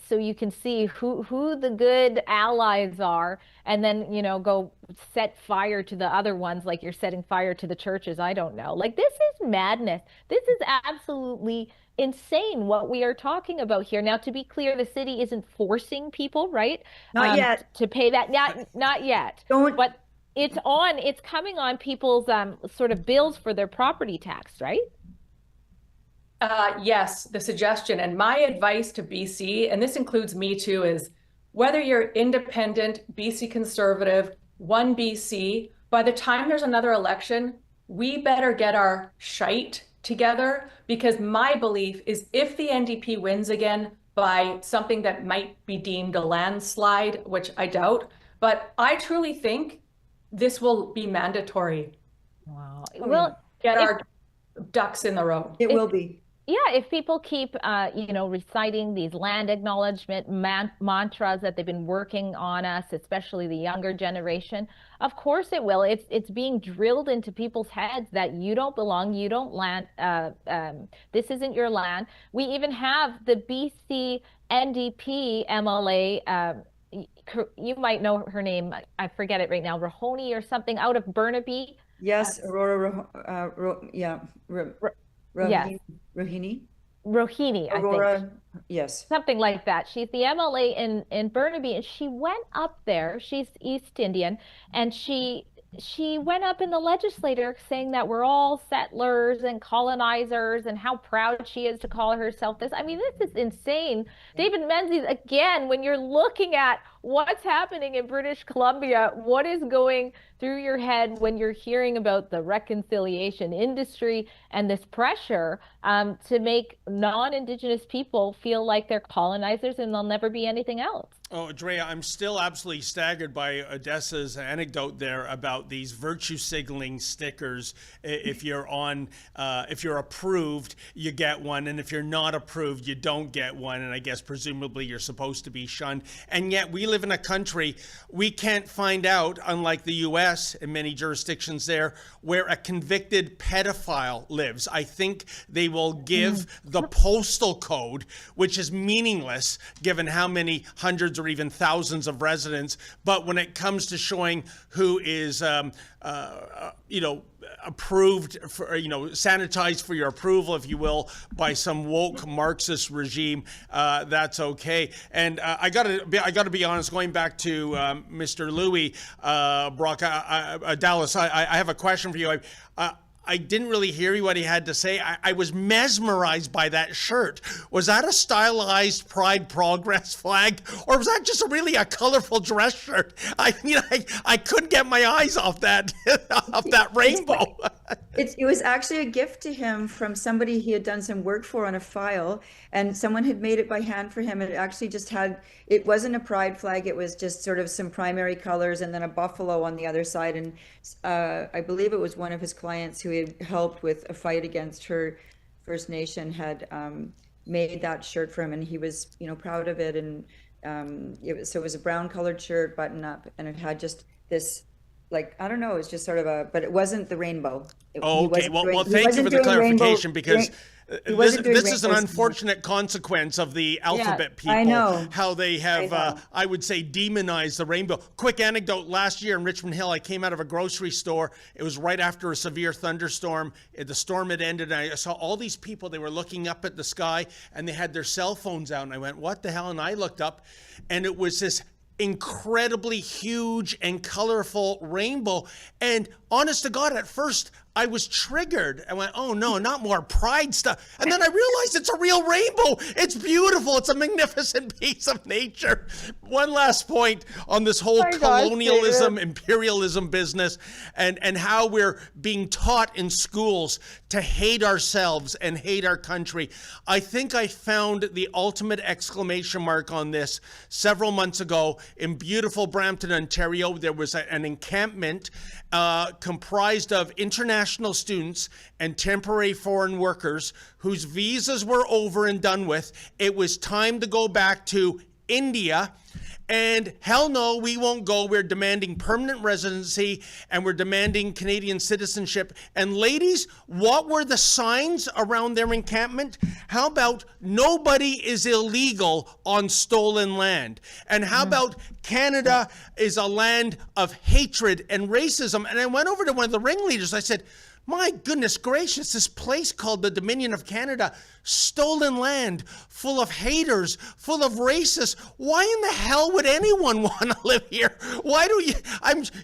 So you can see who the good allies are, and then, go set fire to the other ones, like you're setting fire to the churches. I don't know. Like, this is madness. This is absolutely insane what we are talking about here. Now, to be clear, the city isn't forcing people, right? Not yet. To pay that. Not yet. But it's coming on people's sort of bills for their property tax, right? Yes, the suggestion and my advice to BC, and this includes me too, is whether you're independent, BC Conservative, OneBC, by the time there's another election, we better get our shite together, because my belief is if the NDP wins again by something that might be deemed a landslide, which I doubt, but I truly think this will be mandatory. Wow. Get our ducks in the row. It will be. Yeah, if people keep, reciting these land acknowledgement mantras that they've been working on us, especially the younger generation, of course it will. It's being drilled into people's heads that you don't belong, you don't land, this isn't your land. We even have the BC NDP MLA, you might know her name, I forget it right now, Rohini or something, out of Burnaby. Yes, Aurora, Yes. Rohini, I think. Yes. Something like that. She's the MLA in Burnaby, and she went up there. She's East Indian, and she went up in the legislature saying that we're all settlers and colonizers, and how proud she is to call herself this. I mean, this is insane. David Menzies, again, when you're looking at what's happening in British Columbia, what is going through your head when you're hearing about the reconciliation industry and this pressure to make non-Indigenous people feel like they're colonizers and they'll never be anything else? Oh, Drea, I'm still absolutely staggered by Odessa's anecdote there about these virtue signaling stickers. If you're approved, you get one, and if you're not approved, you don't get one. And I guess presumably you're supposed to be shunned. And yet we live in a country we can't find out, unlike the U.S. in many jurisdictions there, where a convicted pedophile lives. I think they will give the postal code, which is meaningless given how many hundreds or even thousands of residents. But when it comes to showing who is, approved for, sanitized for your approval, if you will, by some woke Marxist regime, that's okay. And I gotta be honest. Going back to Mr. Louis Brock, Dallas, I have a question for you. I didn't really hear what he had to say. I was mesmerized by that shirt. Was that a stylized Pride Progress flag, or was that just really a colorful dress shirt? I couldn't get my eyes off that rainbow. It was actually a gift to him from somebody he had done some work for on a file, and someone had made it by hand for him. It actually just had, it wasn't a pride flag, it was just sort of some primary colors and then a buffalo on the other side. And I believe it was one of his clients who had helped with a fight against her First Nation had made that shirt for him, and he was, you know, proud of it. And so it was a brown colored shirt, button up, and it had just this, like, I don't know, it's just sort of a, but it wasn't the rainbow. Oh, okay. Well, thank you for the clarification, because this is an unfortunate consequence of the alphabet people. I know. How they have, I would say, demonized the rainbow. Quick anecdote, last year in Richmond Hill, I came out of a grocery store. It was right after a severe thunderstorm. The storm had ended, and I saw all these people, they were looking up at the sky, and they had their cell phones out, and I went, what the hell? And I looked up, and it was this incredibly huge and colorful rainbow. And honest to God, at first I was triggered. I went, oh no, not more pride stuff. And then I realized it's a real rainbow. It's beautiful. It's a magnificent piece of nature. One last point on this whole colonialism, imperialism business, and how we're being taught in schools to hate ourselves and hate our country. I think I found the ultimate exclamation mark on this several months ago in beautiful Brampton, Ontario. There was an encampment comprised of international students and temporary foreign workers whose visas were over and done with. It was time to go back to India. And hell no, we won't go. We're demanding permanent residency, and we're demanding Canadian citizenship. And ladies, what were the signs around their encampment? How about nobody is illegal on stolen land? And how about Canada is a land of hatred and racism? And I went over to one of the ringleaders. I said, my goodness gracious, this place called the Dominion of Canada, stolen land, full of haters, full of racists. Why in the hell would anyone want to live here? Why do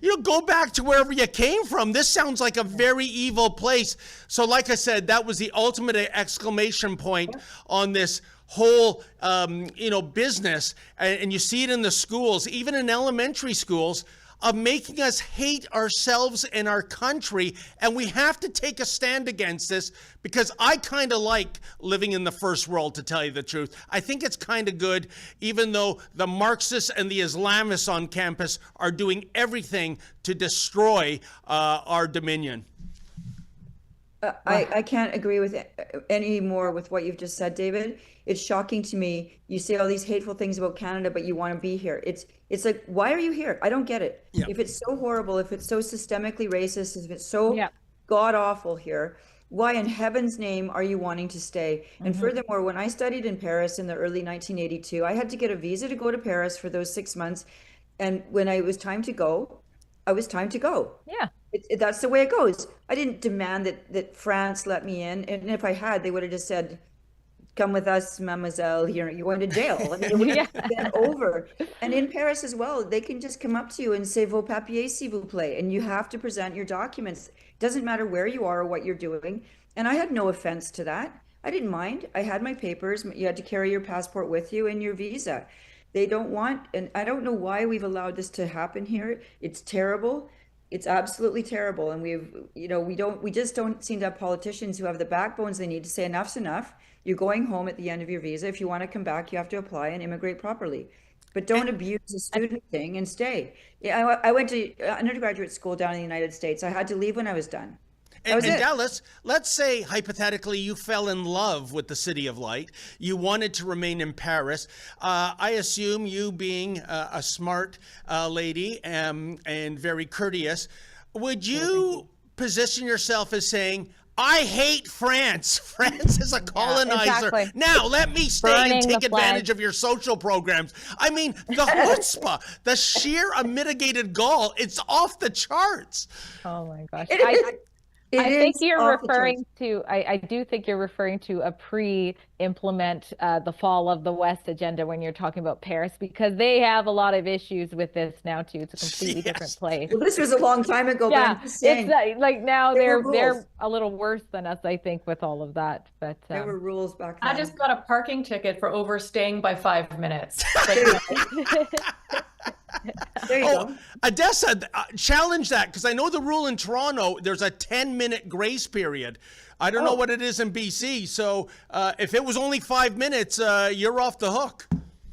you, go back to wherever you came from? This sounds like a very evil place. So like I said, that was the ultimate exclamation point on this whole, business. And you see it in the schools, even in elementary schools, of making us hate ourselves and our country. And we have to take a stand against this, because I kind of like living in the first world, to tell you the truth. I think it's kind of good, even though the Marxists and the Islamists on campus are doing everything to destroy our dominion. I can't agree with any more with what you've just said, David. It's shocking to me. You say all these hateful things about Canada, but you want to be here. It's like, why are you here? I don't get it. If it's so horrible, if it's so systemically racist, if it's so god awful here, why in heaven's name are you wanting to stay? And furthermore, when I studied in Paris in the early 1982, I had to get a visa to go to Paris for those 6 months. And when it was time to go, I was time to go. Yeah. That's the way it goes. I didn't demand that France let me in. And if I had, they would have just said, come with us, mademoiselle, you're going to jail. I mean, it would have been over. And in Paris as well, they can just come up to you and say, vos papiers, s'il vous plaît. And you have to present your documents. It doesn't matter where you are or what you're doing. And I had no offense to that. I didn't mind. I had my papers. You had to carry your passport with you and your visa. They don't want, and I don't know why we've allowed this to happen here. It's terrible. It's absolutely terrible. And we just don't seem to have politicians who have the backbones they need to say enough's enough. You're going home at the end of your visa. If you want to come back, you have to apply and immigrate properly. But don't abuse the student thing and stay. Yeah, I went to undergraduate school down in the United States. I had to leave when I was done. And Dallas, let's say hypothetically you fell in love with the City of Light. You wanted to remain in Paris. I assume you being a smart lady and very courteous, would you position yourself as saying, I hate France. France is a colonizer. Exactly. Now let me stay and take advantage of your social programs. I mean, the chutzpah, the sheer unmitigated gall, it's off the charts. Oh my gosh. I think you're referring to, I do think you're referring to a pre-implement the fall of the West agenda when you're talking about Paris, because they have a lot of issues with this now too. It's a completely different place. Well, this was a long time ago. Yeah, but I'm just saying, it's like now they're a little worse than us, I think, with all of that. But there were rules back then. I just got a parking ticket for overstaying by 5 minutes. There you go. Odessa, challenge that, because I know the rule in Toronto, there's a 10-minute grace period. I don't know what it is in BC, so if it was only 5 minutes, you're off the hook.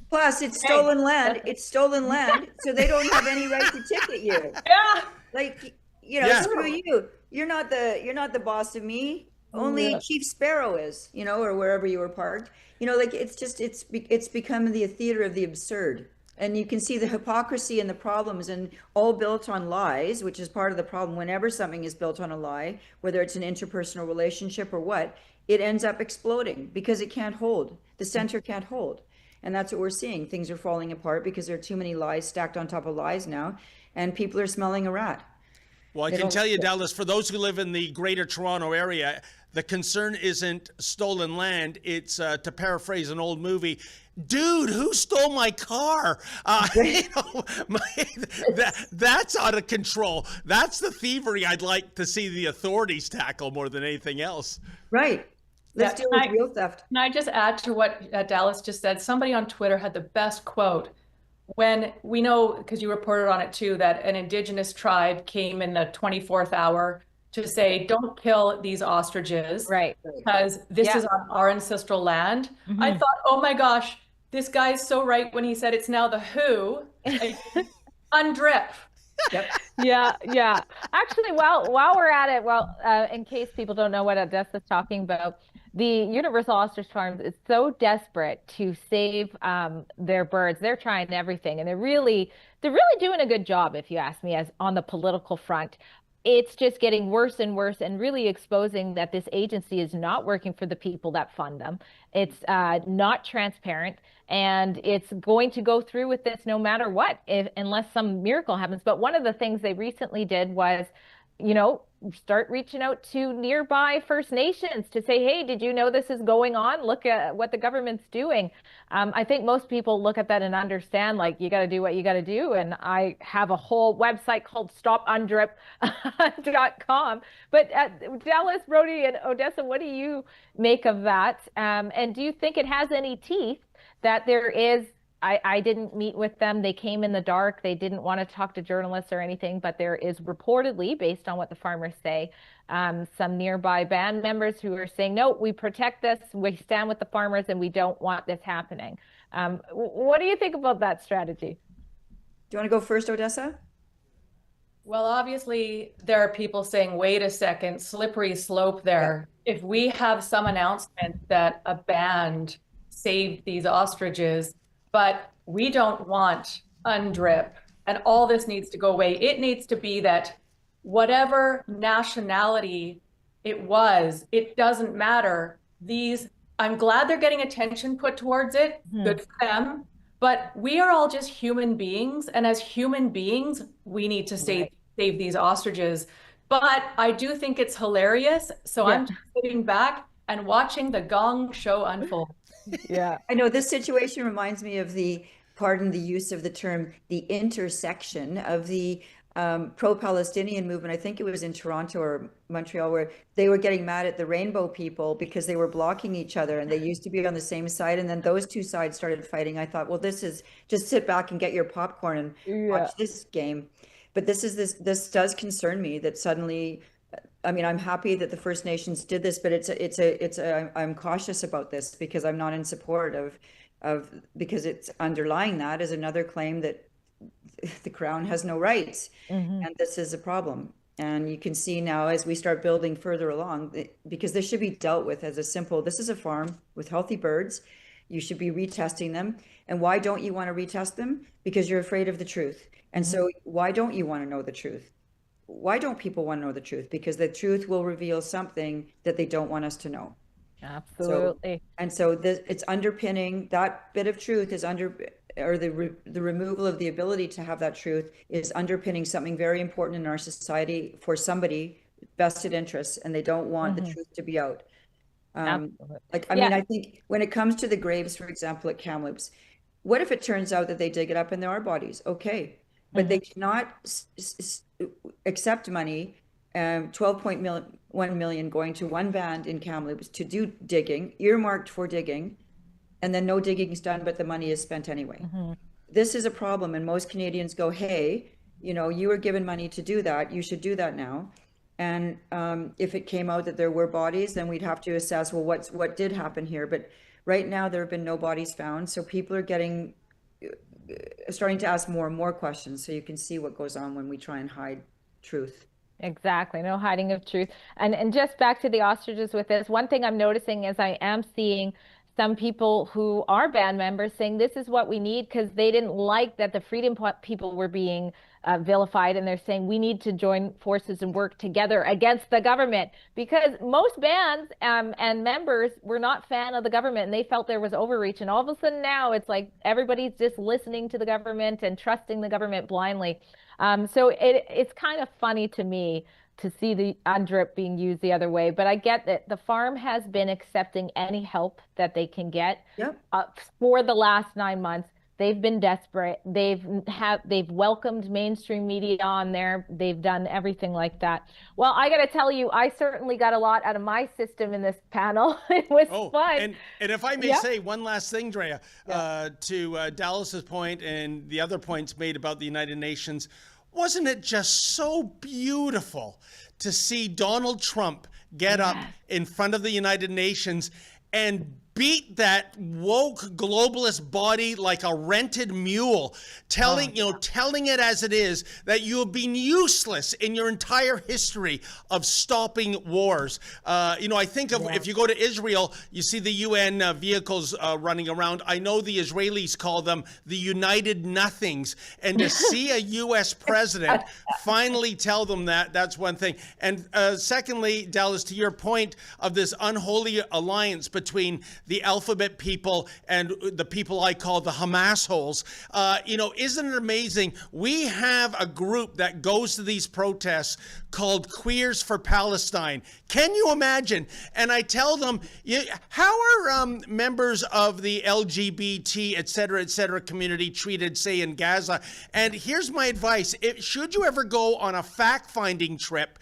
Plus, it's stolen land. It's stolen land, so they don't have any right to ticket you. Yeah. Like, you know, screw you. You're not the boss of me. Only Chief Sparrow is, you know, or wherever you were parked. You know, like it's become the theater of the absurd. And you can see the hypocrisy and the problems, and all built on lies, which is part of the problem. Whenever something is built on a lie, whether it's an interpersonal relationship or what, it ends up exploding because it can't hold. The center can't hold. And that's what we're seeing. Things are falling apart because there are too many lies stacked on top of lies now, and people are smelling a rat. Well, I can tell you, Dallas, for those who live in the greater Toronto area, the concern isn't stolen land. It's, to paraphrase an old movie, dude, who stole my car? You know, that's out of control. That's the thievery I'd like to see the authorities tackle more than anything else. Right. Let's deal with real theft. Can I just add to what Dallas just said? Somebody on Twitter had the best quote. When we know, because you reported on it too, that an Indigenous tribe came in the 24th hour to say, don't kill these ostriches, right? Because this is on our ancestral land. I thought, oh my gosh, this guy's so right when he said it's now the who, undrip. Yep. Yeah. Actually, while we're at it, in case people don't know what Odessa's talking about, the Universal Ostrich Farms is so desperate to save their birds. They're trying everything, and they're really doing a good job, if you ask me, as on the political front. It's just getting worse and worse, and really exposing that this agency is not working for the people that fund them. It's not transparent, and it's going to go through with this no matter what, unless some miracle happens. But one of the things they recently did was, you know, start reaching out to nearby First Nations to say, hey, did you know this is going on? Look at what the government's doing. I think most people look at that and understand, like, you got to do what you got to do. And I have a whole website called stopundrip.com. But Dallas, Brodie, and Odessa, what do you make of that? And do you think it has any teeth that there is? I didn't meet with them. They came in the dark. They didn't want to talk to journalists or anything, but there is reportedly, based on what the farmers say, some nearby band members who are saying, no, we protect this, we stand with the farmers, and we don't want this happening. What do you think about that strategy? Do you want to go first, Odessa? Well, obviously, there are people saying, wait a second, slippery slope there. Yeah. If we have some announcement that a band saved these ostriches, but we don't want undrip, and all this needs to go away. It needs to be that whatever nationality it was, it doesn't matter. I'm glad they're getting attention put towards it. Good for them. But we are all just human beings. And as human beings, we need to save these ostriches. But I do think it's hilarious. So I'm just sitting back and watching the gong show unfold. Yeah, I know this situation reminds me of pardon the use of the term, the intersection of the pro-Palestinian movement. I think it was in Toronto or Montreal, where they were getting mad at the rainbow people because they were blocking each other, and they used to be on the same side, and then those two sides started fighting. I thought, well, this is just sit back and get your popcorn and watch this game. But this does concern me that suddenly, I mean, I'm happy that the First Nations did this, but I'm cautious about this because I'm not in support of because it's underlying that is another claim that the Crown has no rights, and this is a problem. And you can see now as we start building further along, because this should be dealt with as this is a farm with healthy birds. You should be retesting them. And why don't you want to retest them? Because you're afraid of the truth. And so why don't you want to know the truth? Why don't people want to know the truth? Because the truth will reveal something that they don't want us to know. Absolutely. So it's underpinning, that bit of truth is the removal of the ability to have that truth is underpinning something very important in our society for somebody, vested interests, and they don't want the truth to be out. I mean, I think when it comes to the graves, for example, at Kamloops, what if it turns out that they dig it up and there are bodies? Okay. But they cannot accept money, 12.1 million going to one band in Kamloops to do digging, earmarked for digging, and then no digging is done, but the money is spent anyway. this is a problem, and most Canadians go, hey, you know, you were given money to do that, you should do that now. And if it came out that there were bodies, then we'd have to assess, well, what did happen here? But right now there have been no bodies found, so people are starting to ask more and more questions, so you can see what goes on when we try and hide truth. Exactly. No hiding of truth. And just back to the ostriches with this, one thing I'm noticing is I am seeing some people who are band members saying this is what we need, because they didn't like that the freedom people were being vilified, and they're saying we need to join forces and work together against the government, because most bands and members were not fan of the government, and they felt there was overreach, and all of a sudden now it's like everybody's just listening to the government and trusting the government blindly. So it's kind of funny to me to see the UNDRIP being used the other way. But I get that the farm has been accepting any help that they can get. Yep. For the last 9 months. They've been desperate. They've welcomed mainstream media on there. They've done everything like that. Well, I got to tell you, I certainly got a lot out of my system in this panel. It was fun. And if I may say one last thing, Drea, to Dallas's point and the other points made about the United Nations, wasn't it just so beautiful to see Donald Trump get up in front of the United Nations and beat that woke globalist body like a rented mule, telling it as it is, that you have been useless in your entire history of stopping wars. I think of if you go to Israel, you see the UN vehicles running around. I know the Israelis call them the United Nothings, and to see a U.S. president finally tell them that's one thing. And secondly, Dallas, to your point of this unholy alliance between the alphabet people and the people I call the Hamas holes. Isn't it amazing? We have a group that goes to these protests called Queers for Palestine. Can you imagine? And I tell them, how are members of the LGBT, et cetera, community treated, say, in Gaza? And here's my advice. Should you ever go on a fact-finding trip,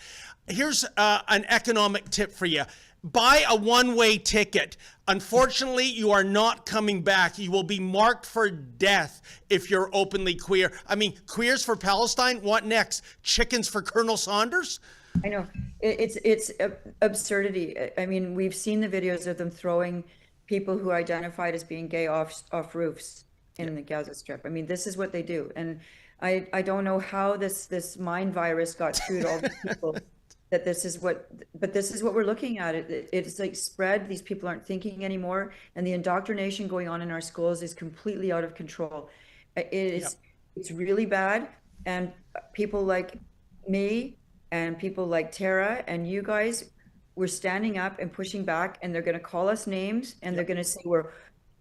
here's an economic tip for you. Buy a one-way ticket. Unfortunately, you are not coming back. You will be marked for death if you're openly queer. I mean, Queers for Palestine, what next? Chickens for Colonel Sanders? I know. It's absurdity. I mean, we've seen the videos of them throwing people who identified as being gay off roofs in the Gaza Strip. I mean, this is what they do. And I don't know how this mind virus got through to all the people. But this is what we're looking at. It's like spread. These people aren't thinking anymore, and the indoctrination going on in our schools is completely out of control. It's really bad, and people like me and people like Tara and you guys, we're standing up and pushing back, and they're going to call us names, and they're going to say we're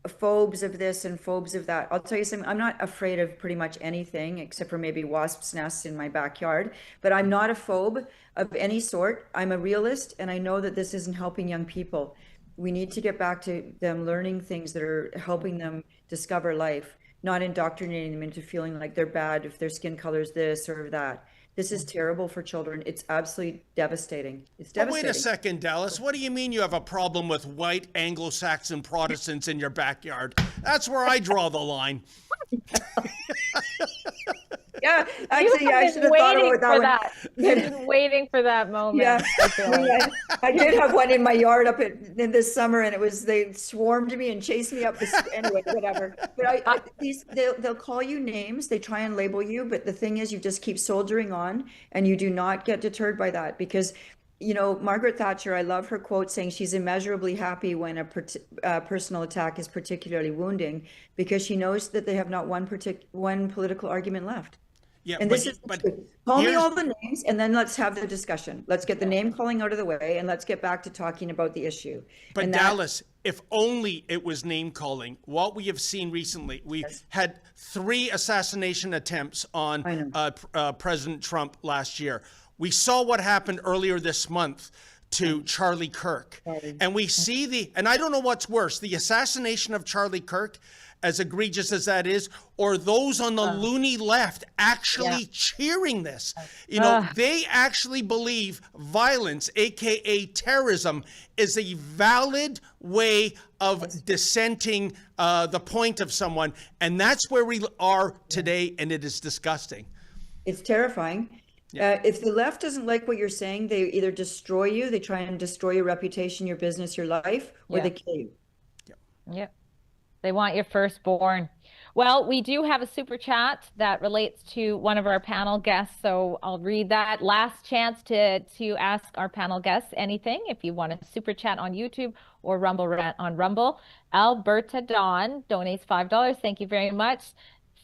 phobes of this and phobes of that. I'll tell you something, I'm not afraid of pretty much anything except for maybe wasps' nests in my backyard, but I'm not a phobe of any sort. I'm a realist, and I know that this isn't helping young people. We need to get back to them learning things that are helping them discover life, not indoctrinating them into feeling like they're bad if their skin color is this or that. This is terrible for children. It's absolutely devastating. It's devastating. Wait a second, Dallas. What do you mean you have a problem with white Anglo-Saxon Protestants in your backyard? That's where I draw the line. Yeah, actually, I should have thought about that one. I've been waiting for that moment. Yeah, I did have one in my yard up in this summer, and they swarmed me and chased me up. Anyway, whatever. But they'll call you names. They try and label you, but the thing is, you just keep soldiering on, and you do not get deterred by that, because Margaret Thatcher, I love her quote saying she's immeasurably happy when a personal attack is particularly wounding, because she knows that they have not one political argument left. Yeah, and call me all the names, and then let's have the discussion. Let's get the name calling out of the way, and let's get back to talking about the issue. But Dallas, if only it was name calling. What we have seen recently, we had 3 assassination attempts on President Trump last year. We saw what happened earlier this month to Charlie Kirk. And we see and I don't know what's worse, the assassination of Charlie Kirk, as egregious as that is, or those on the loony left actually cheering this. You know, they actually believe violence, AKA terrorism, is a valid way of dissenting the point of someone. And that's where we are today, and it is disgusting. It's terrifying. If the left doesn't like what you're saying, they either destroy you, they try and destroy your reputation, your business, your life, or they kill you. Yep. They want your firstborn. Well, we do have a super chat that relates to one of our panel guests, so I'll read that. Last chance to ask our panel guests anything if you want to super chat on YouTube or Rumble Rant on Rumble. Alberta Dawn donates $5. Thank you very much.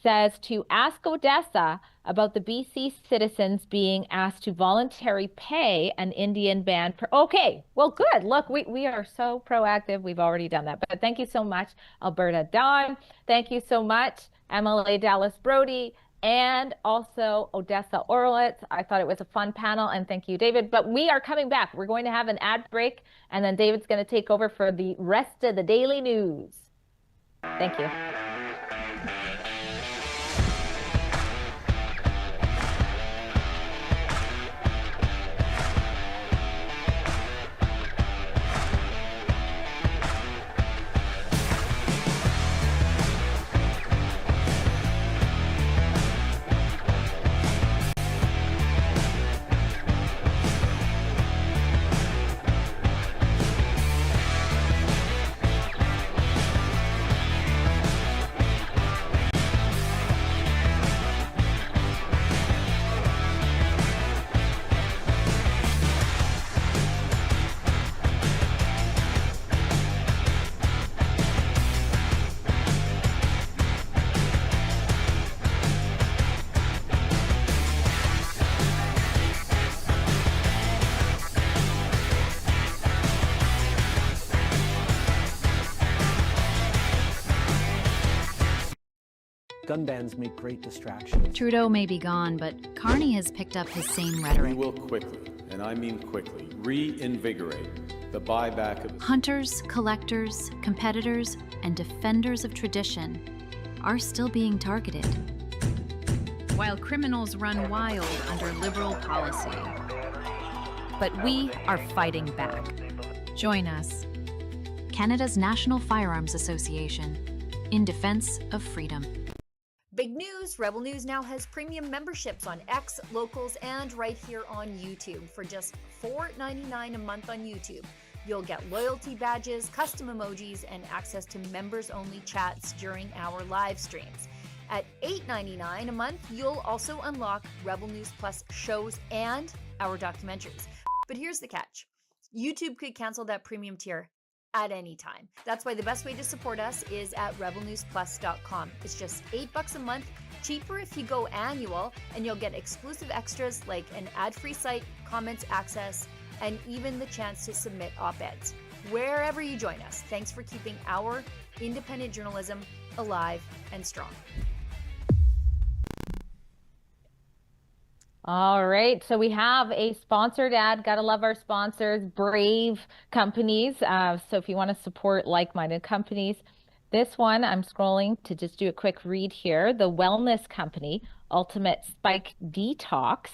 Says to ask Odessa about the BC citizens being asked to voluntarily pay an Indian band. Okay, well, good. Look, we are so proactive. We've already done that. But thank you so much, Alberta Dawn. Thank you so much, MLA Dallas Brodie, and also Odessa Orlewicz. I thought it was a fun panel, and thank you, David. But we are coming back. We're going to have an ad break, and then David's going to take over for the rest of the daily news. Thank you. Gun bans make great distractions. Trudeau may be gone, but Carney has picked up his same rhetoric. We will quickly, and I mean quickly, reinvigorate the buyback of Hunters, collectors, competitors, and defenders of tradition are still being targeted, while criminals run wild under Liberal policy. But we are fighting back. Join us. Canada's National Firearms Association, in defense of freedom. Big news, Rebel News now has premium memberships on X, Locals, and right here on YouTube. For just $4.99 a month on YouTube, you'll get loyalty badges, custom emojis, and access to members-only chats during our live streams. At $8.99 a month, you'll also unlock Rebel News Plus shows and our documentaries. But here's the catch. YouTube could cancel that premium tier at any time. That's why the best way to support us is at rebelnewsplus.com. It's just $8 a month, cheaper if you go annual, and you'll get exclusive extras like an ad-free site, comments access, and even the chance to submit op-eds. Wherever you join us, thanks for keeping our independent journalism alive and strong. All right, so we have a sponsored ad. Gotta love our sponsors, brave companies. So if you want to support like-minded companies, this one, I'm scrolling to just do a quick read here. The wellness company, Ultimate Spike Detox.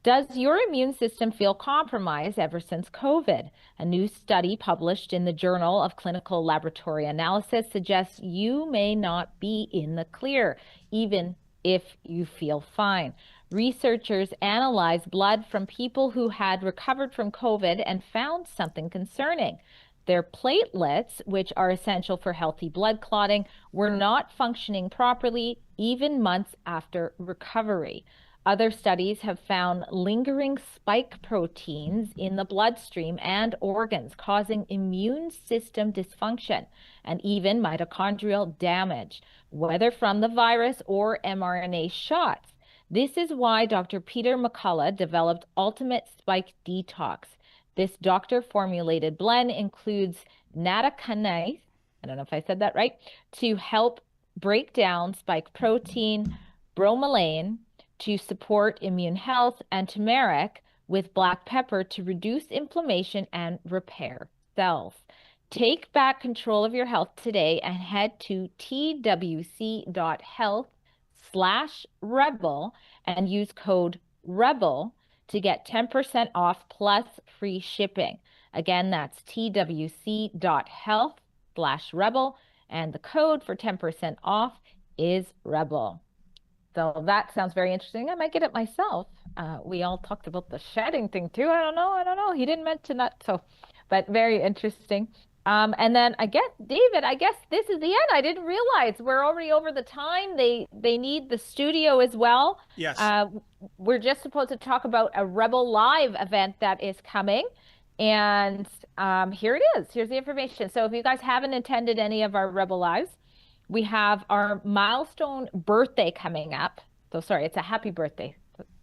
Does your immune system feel compromised ever since COVID? A new study published in the Journal of Clinical Laboratory Analysis suggests you may not be in the clear, even if you feel fine. Researchers analyzed blood from people who had recovered from COVID and found something concerning. Their platelets, which are essential for healthy blood clotting, were not functioning properly even months after recovery. Other studies have found lingering spike proteins in the bloodstream and organs, causing immune system dysfunction and even mitochondrial damage, whether from the virus or mRNA shots. This is why Dr. Peter McCullough developed Ultimate Spike Detox. This doctor-formulated blend includes nattokinase, I don't know if I said that right, to help break down spike protein, bromelain to support immune health, and turmeric with black pepper to reduce inflammation and repair cells. Take back control of your health today and head to twc.health/rebel and use code REBEL to get 10% off plus free shipping. Again, that's twc.health/rebel, and the code for 10% off is REBEL. So that sounds very interesting. I might get it myself. We all talked about the shedding thing too. I don't know. He didn't mention that. So, but very interesting. And then I guess, David, this is the end. I didn't realize we're already over the time. They need the studio as well. Yes. We're just supposed to talk about a Rebel Live event that is coming. And here it is. Here's the information. So if you guys haven't attended any of our Rebel Lives, we have our milestone birthday coming up. So sorry, it's a happy birthday.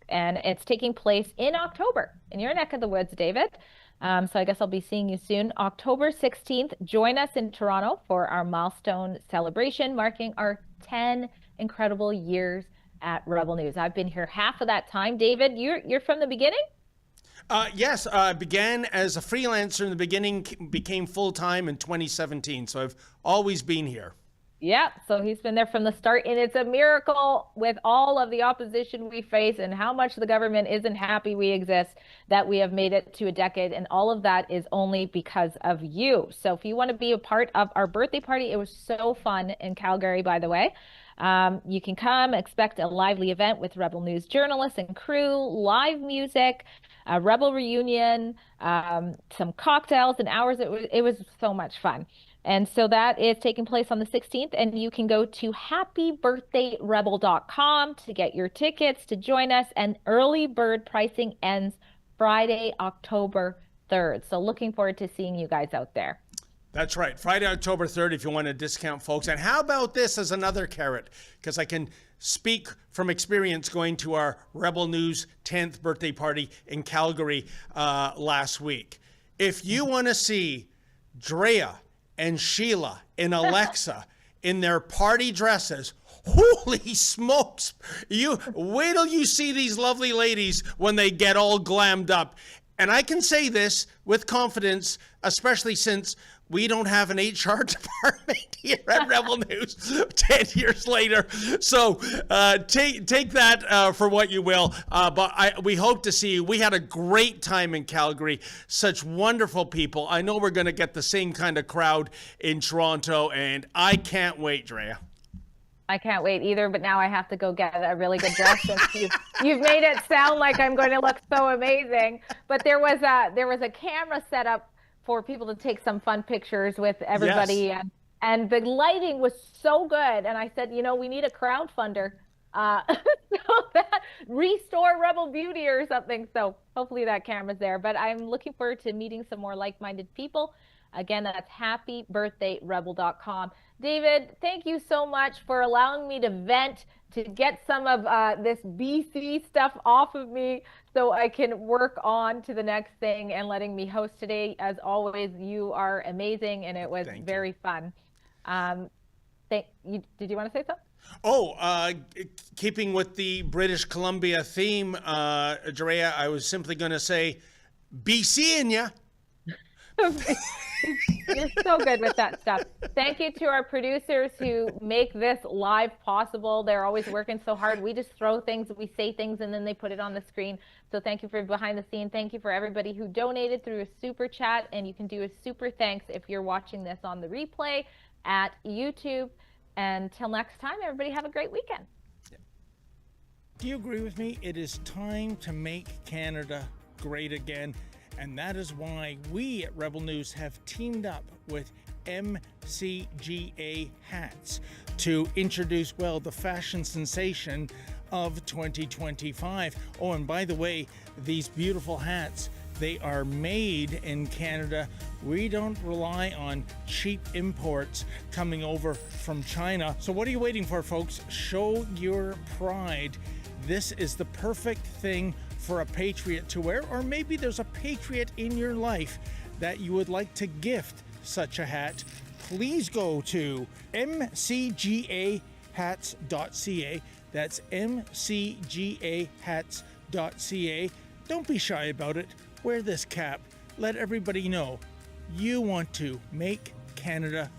And it's taking place in October in your neck of the woods, David. So I guess I'll be seeing you soon. October 16th, join us in Toronto for our milestone celebration, marking our 10 incredible years at Rebel News. I've been here half of that time. David, you're from the beginning? Yes, I began as a freelancer in the beginning, became full-time in 2017. So I've always been here. Yeah, so he's been there from the start, and it's a miracle with all of the opposition we face and how much the government isn't happy we exist that we have made it to a decade, and all of that is only because of you. So if you want to be a part of our birthday party, it was so fun in Calgary, by the way. You can come, expect a lively event with Rebel News journalists and crew, live music, a Rebel reunion, some cocktails and hours. It was so much fun. And so that is taking place on the 16th, and you can go to happybirthdayrebel.com to get your tickets to join us, and early bird pricing ends Friday, October 3rd. So looking forward to seeing you guys out there. That's right. Friday, October 3rd, if you want to discount, folks. And how about this as another carrot? Because I can speak from experience going to our Rebel News 10th birthday party in Calgary last week. If you want to see Drea and Sheila and Alexa in their party dresses, holy smokes, you wait till you see these lovely ladies when they get all glammed up. And I can say this with confidence, especially since we don't have an HR department here at Rebel News 10 years later. So take that for what you will. But we hope to see you. We had a great time in Calgary. Such wonderful people. I know we're going to get the same kind of crowd in Toronto, and I can't wait, Drea. I can't wait either, but now I have to go get a really good dress since you've made it sound like I'm going to look so amazing. But there was a camera set up for people to take some fun pictures with everybody. Yes. And the lighting was so good. And I said, we need a crowdfunder so that restore Rebel Beauty or something. So hopefully that camera's there. But I'm looking forward to meeting some more like-minded people. Again, that's happybirthdayrebel.com. David, thank you so much for allowing me to vent, to get some of this BC stuff off of me so I can work on to the next thing, and letting me host today. As always, you are amazing, and it was very fun. Did you want to say something? Oh, keeping with the British Columbia theme, Drea, I was simply going to say, BC in ya. You're so good with that stuff. Thank you to our producers who make this live possible. They're always working so hard. We just throw things, we say things, and then they put it on the screen. So thank you for behind the scene. Thank you for everybody who donated through a super chat, and you can do a super thanks if you're watching this on the replay at YouTube. Until next time, everybody have a great weekend. Do you agree with me? It is time to make Canada great again. And that is why we at Rebel News have teamed up with MCGA Hats to introduce, the fashion sensation of 2025. Oh, and by the way, these beautiful hats, they are made in Canada. We don't rely on cheap imports coming over from China. So what are you waiting for, folks? Show your pride. This is the perfect thing for a patriot to wear, or maybe there's a patriot in your life that you would like to gift such a hat. Please go to mcgahats.ca. That's mcgahats.ca. Don't be shy about it. Wear this cap. Let everybody know you want to make Canada